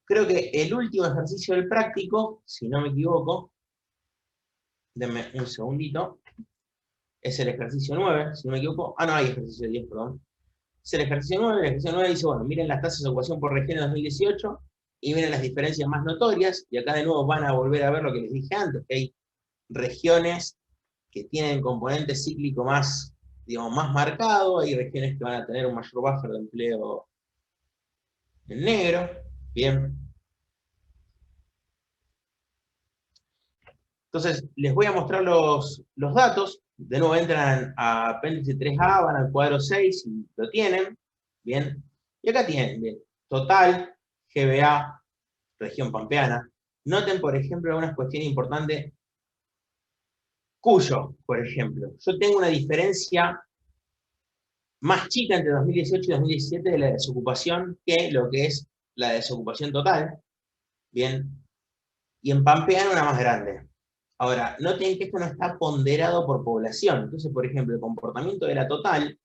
Creo que el último ejercicio del práctico, si no me equivoco, denme un segundito, es el ejercicio 9, si no me equivoco. Ah, no, hay ejercicio 10, perdón. Es el ejercicio 9, el ejercicio 9 dice, bueno, miren las tasas de ocupación por región en 2018, y miren las diferencias más notorias, y acá de nuevo van a volver a ver lo que les dije antes, que hay regiones que tienen componente cíclico más, digamos, más marcado, hay regiones que van a tener un mayor buffer de empleo en negro, bien. Entonces, les voy a mostrar los datos. De nuevo entran a apéndice 3A, van al cuadro 6 y lo tienen. Bien. Y acá tienen, bien, total, GBA, región pampeana. Noten, por ejemplo, algunas cuestiones importantes. Cuyo, por ejemplo. Yo tengo una diferencia más chica entre 2018 y 2017 de la desocupación que lo que es la desocupación total, bien, y en Pampeano una más grande. Ahora, noten que esto no está ponderado por población, entonces, por ejemplo, el comportamiento de la total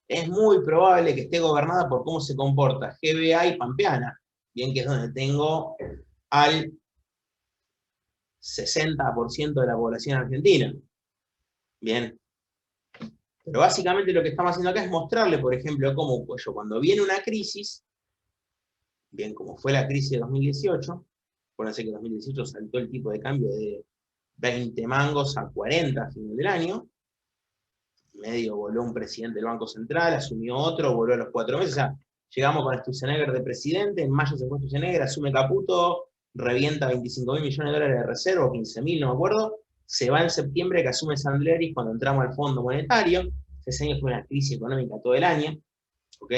es muy probable que esté gobernada por cómo se comporta GBA y Pampeana, bien, que es donde tengo al 60% de la población argentina, bien. Pero básicamente lo que estamos haciendo acá es mostrarle, por ejemplo, cómo cuando viene una crisis, bien, como fue la crisis de 2018, acuérdense que en 2018 saltó el tipo de cambio de 20 mangos a 40 a final del año, medio voló un presidente del Banco Central, asumió otro, voló a los 4 meses, o sea, llegamos con Sturzenegger de presidente, en mayo se fue Sturzenegger, asume Caputo, revienta 25.000 millones de dólares de reserva, o 15.000, no me acuerdo, se va en septiembre que asume Sandleris cuando entramos al Fondo Monetario, ese año fue una crisis económica todo el año, ¿ok?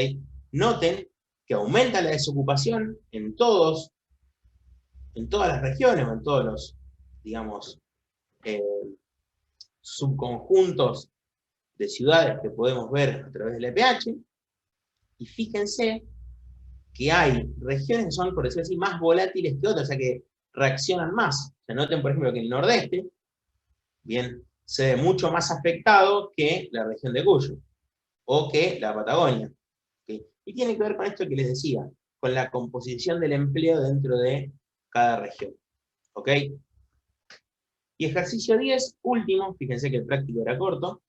Noten que aumenta la desocupación en todas las regiones, o en todos los, digamos, subconjuntos de ciudades que podemos ver a través del EPH, y fíjense que hay regiones que son, por decirlo así, más volátiles que otras, o sea que reaccionan más. O sea, noten, por ejemplo, que el nordeste, bien, se ve mucho más afectado que la región de Cuyo, o que la Patagonia. ¿Okay? Y tiene que ver con esto que les decía, con la composición del empleo dentro de cada región. ¿Ok? Y ejercicio 10, último, fíjense que el práctico era corto,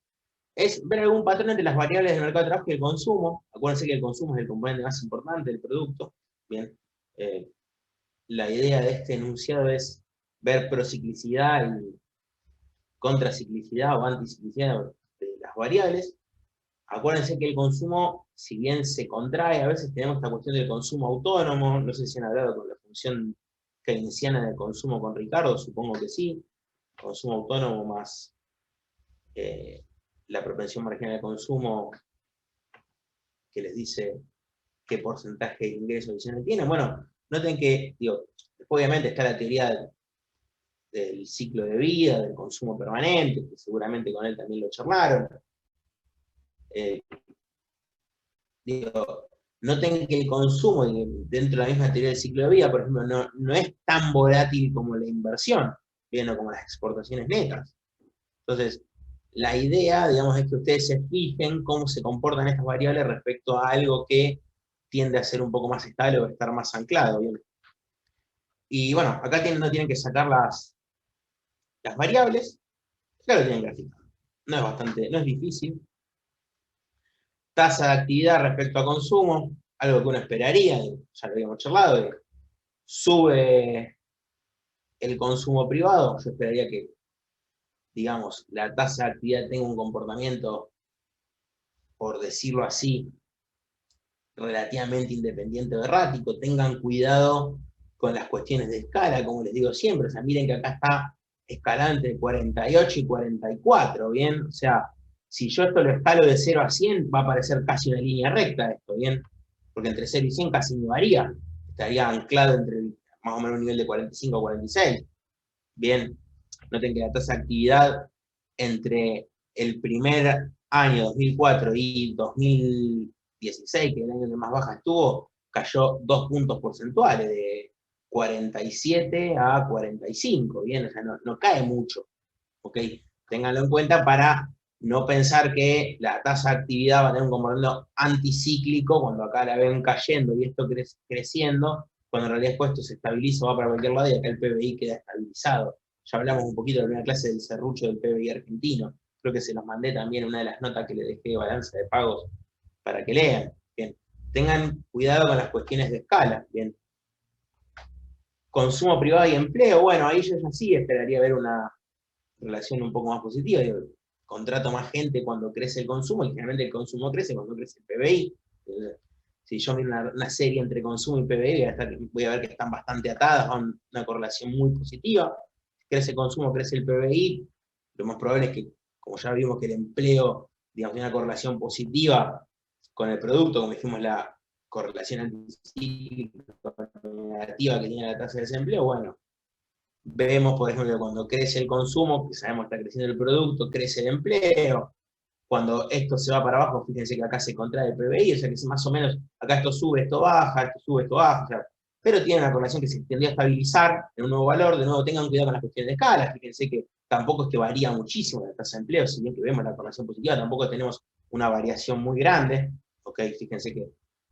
es ver algún patrón entre las variables del mercado de trabajo y el consumo. Acuérdense que el consumo es el componente más importante del producto. Bien, la idea de este enunciado es ver prociclicidad y contraciclicidad o anticiclicidad de las variables. Acuérdense que el consumo, si bien se contrae, a veces tenemos esta cuestión del consumo autónomo, no sé si han hablado con la función keynesiana del consumo con Ricardo, supongo que sí, consumo autónomo más la propensión marginal de consumo que les dice qué porcentaje de ingreso adicional tiene. Bueno, noten que, digo, obviamente está la teoría del ciclo de vida, del consumo permanente, que seguramente con él también lo charlaron. Digo, noten que el consumo dentro de la misma teoría del ciclo de vida, por ejemplo, no es tan volátil como la inversión, bien, o como las exportaciones netas. Entonces, la idea, digamos, es que ustedes se fijen cómo se comportan estas variables respecto a algo que tiende a ser un poco más estable o a estar más anclado, ¿bien? Y bueno, acá no tienen que sacar las variables, claro, tienen graficar. No es difícil. Tasa de actividad respecto a consumo, algo que uno esperaría, ya lo habíamos charlado, sube el consumo privado, yo esperaría que, digamos, la tasa de actividad tenga un comportamiento, por decirlo así, relativamente independiente o errático. Tengan cuidado con las cuestiones de escala, como les digo siempre. O sea, miren que acá está escalado entre 48 y 44, ¿bien? O sea, si yo esto lo escalo de 0 a 100, va a parecer casi una línea recta esto, ¿bien? Porque entre 0 y 100 casi no varía. Estaría anclado entre más o menos un nivel de 45 a 46. Bien, noten que la tasa de actividad entre el primer año, 2004, y 2016, que es el año que más baja estuvo, cayó 2 puntos porcentuales, de 47 a 45, bien, o sea, no cae mucho, ¿ok? Ténganlo en cuenta para no pensar que la tasa de actividad va a tener un comportamiento anticíclico cuando acá la ven cayendo y esto creciendo, cuando en realidad después esto se estabiliza, va para cualquier lado y acá el PBI queda estabilizado. Ya hablamos un poquito de la primera clase del serrucho del PBI argentino, creo que se los mandé también en una de las notas que le dejé de balanza de pagos para que lean. Bien, tengan cuidado con las cuestiones de escala. Bien, consumo privado y empleo, bueno, ahí yo ya sí esperaría ver una relación un poco más positiva. Digo, contrato más gente cuando crece el consumo, y generalmente el consumo crece cuando crece el PBI. Si yo miro una serie entre consumo y PBI, voy a ver que están bastante atadas, van una correlación muy positiva. Crece el consumo, crece el PBI, lo más probable es que, como ya vimos que el empleo, digamos, tiene una correlación positiva con el producto, como dijimos, la correlación anticíclica negativa que tiene la tasa de desempleo, bueno, vemos, por ejemplo, cuando crece el consumo, que sabemos que está creciendo el producto, crece el empleo, Cuando esto se va para abajo, fíjense que acá se contrae el PBI, o sea que más o menos, acá esto sube, esto baja, esto sube, esto baja, o sea, pero tiene una correlación que se tendría a estabilizar en un nuevo valor. De nuevo, tengan cuidado con las cuestiones de escala, fíjense que tampoco es que varía muchísimo la tasa de empleo, si bien que vemos la correlación positiva, tampoco tenemos una variación muy grande, ¿ok? Fíjense que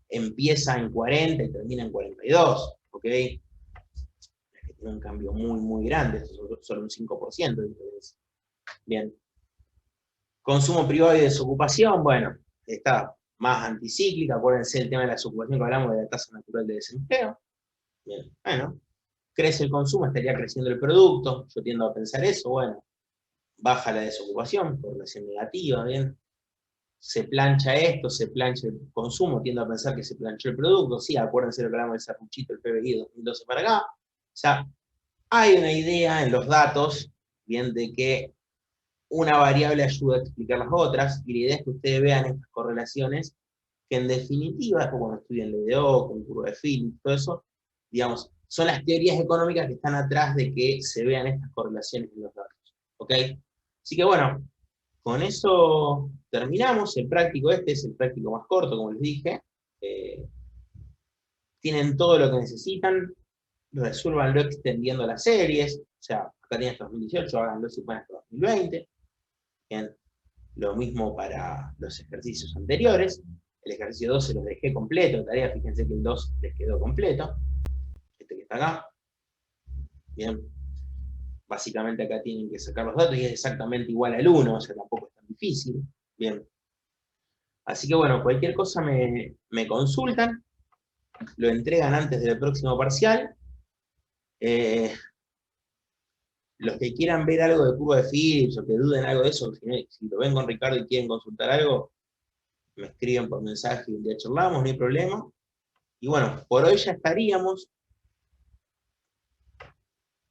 empieza en 40 y termina en 42, ¿ok? Es que tiene un cambio muy, muy grande, esto es solo un 5% de diferencia. Bien. Consumo privado y desocupación, bueno, está más anticíclica, acuérdense el tema de la desocupación que hablamos de la tasa natural de desempleo. Bien, bueno, crece el consumo, estaría creciendo el producto, yo tiendo a pensar eso, bueno, baja la desocupación, correlación negativa, bien, se plancha esto, se plancha el consumo, tiendo a pensar que se planchó el producto, sí, acuérdense lo que hablamos del serruchito, el PBI de 2012 para acá, o sea, hay una idea en los datos, bien, de que una variable ayuda a explicar las otras, y la idea es que ustedes vean estas correlaciones, que en definitiva, después cuando estudian LDO, con curva de Phillips, todo eso, digamos, son las teorías económicas que están atrás de que se vean estas correlaciones en los datos, ¿ok? Así que bueno, con eso terminamos. El práctico este es el práctico más corto, como les dije. Tienen todo lo que necesitan, resuélvanlo extendiendo las series, o sea, acá tienen hasta 2018, háganlo si pueden hasta 2020. Bien. Lo mismo para los ejercicios anteriores. El ejercicio 2 se los dejé completo de tarea, fíjense que el 2 les quedó completo. Este que está acá. Bien. Básicamente acá tienen que sacar los datos y es exactamente igual al 1, o sea, tampoco es tan difícil. Bien. Así que bueno, cualquier cosa me consultan, lo entregan antes del próximo parcial. Los que quieran ver algo de curva de Phillips o que duden algo de eso, si lo ven con Ricardo y quieren consultar algo, me escriben por mensaje y un día charlamos, no hay problema. Y bueno, por hoy ya estaríamos.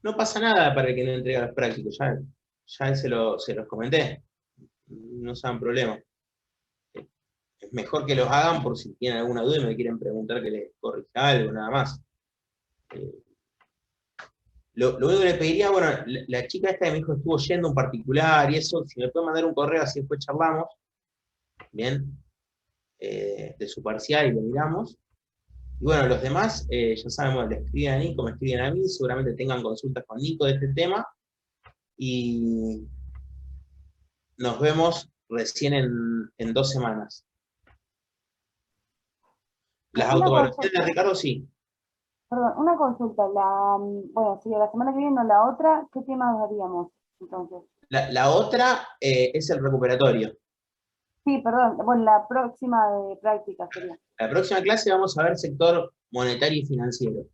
No pasa nada para el que no entrega los prácticos, ya se los comenté. No sean problema. Es mejor que los hagan por si tienen alguna duda y me quieren preguntar que les corrija algo, nada más. Lo único que le pediría, bueno, la chica esta que me dijo estuvo yendo en particular y eso, si me puede mandar un correo así después charlamos, bien, de su parcial y lo miramos. Y bueno, los demás, ya saben, bueno, le escriben a Nico, me escriben a mí, seguramente tengan consultas con Nico de este tema, y nos vemos recién en 2 semanas. Las autoevaluaciones de Ricardo, sí. Perdón, una consulta. Bueno, si la semana que viene o la otra, ¿qué temas daríamos entonces? La otra es el recuperatorio. Sí, perdón, bueno, la próxima de práctica sería. La próxima clase vamos a ver sector monetario y financiero.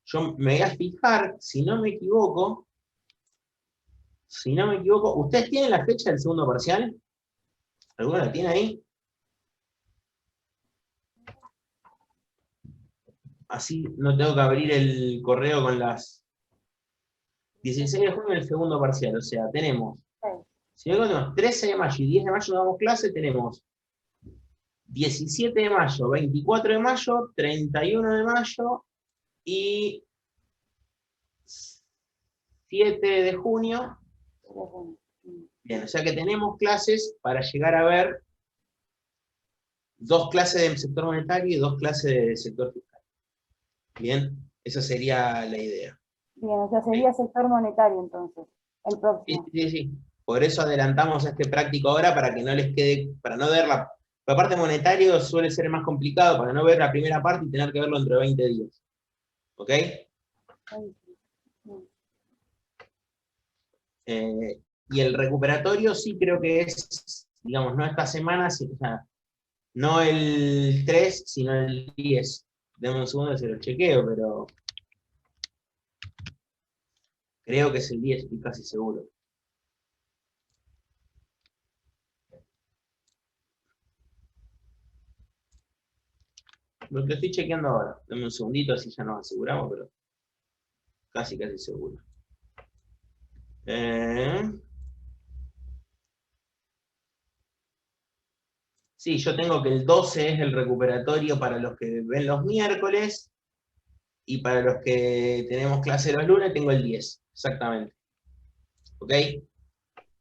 Yo me voy a fijar, si no me equivoco, ¿ustedes tienen la fecha del segundo parcial? ¿Alguno la tiene ahí? Así no tengo que abrir el correo con las... 16 de junio el segundo parcial, o sea, tenemos... Si no tenemos 13 de mayo y 10 de mayo damos clase, tenemos 17 de mayo, 24 de mayo, 31 de mayo y 7 de junio. Bien, o sea que tenemos clases para llegar a ver 2 clases del sector monetario y 2 clases del sector fiscal. Bien, esa sería la idea. Bien, o sea, sería sector monetario entonces, el próximo. Sí. Por eso adelantamos este práctico ahora para que no les quede, para no ver la parte monetaria suele ser más complicado, para no ver la primera parte y tener que verlo dentro de 20 días. ¿Ok? Y el recuperatorio sí creo que es, digamos, no esta semana, o sea, no el 3, sino el 10. Deme un segundo que se lo chequeo, pero creo que es el 10, estoy casi seguro. Lo que estoy chequeando ahora. Dame un segundito, así ya nos aseguramos, pero casi seguro. Sí, yo tengo que el 12 es el recuperatorio para los que ven los miércoles, y para los que tenemos clase los lunes tengo el 10, exactamente. ¿Ok?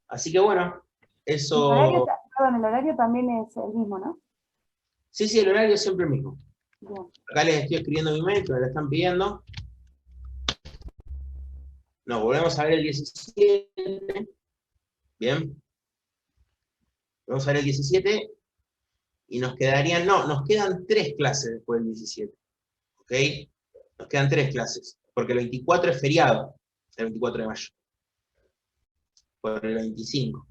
Así que bueno, Eso, El horario también es el mismo, ¿no? sí, el horario es siempre el mismo. Bien. Acá les estoy escribiendo mi mail, que me lo están pidiendo. Nos volvemos a ver el 17. Bien. Vamos a ver el 17. Y nos quedarían, no, nos quedan 3 clases después del 17. ¿Ok? Nos quedan 3 clases. Porque el 24 es feriado. El 24 de mayo. Por el 25.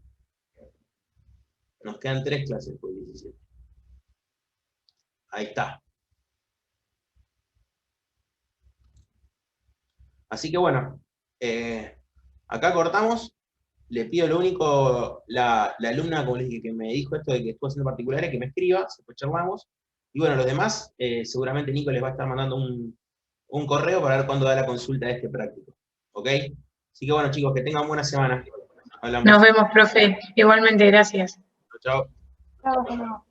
Nos quedan 3 clases después del 17. Ahí está. Así que bueno, acá cortamos. Le pido lo único, la alumna, como les dije, que me dijo esto de que estuvo haciendo particulares, que me escriba, después charlamos. Y bueno, los demás, seguramente Nico les va a estar mandando un correo para ver cuándo da la consulta de este práctico. ¿Ok? Así que bueno, chicos, que tengan buena semana. Hablamos. Nos vemos, profe. Igualmente, gracias. Chao. Chao, hasta luego.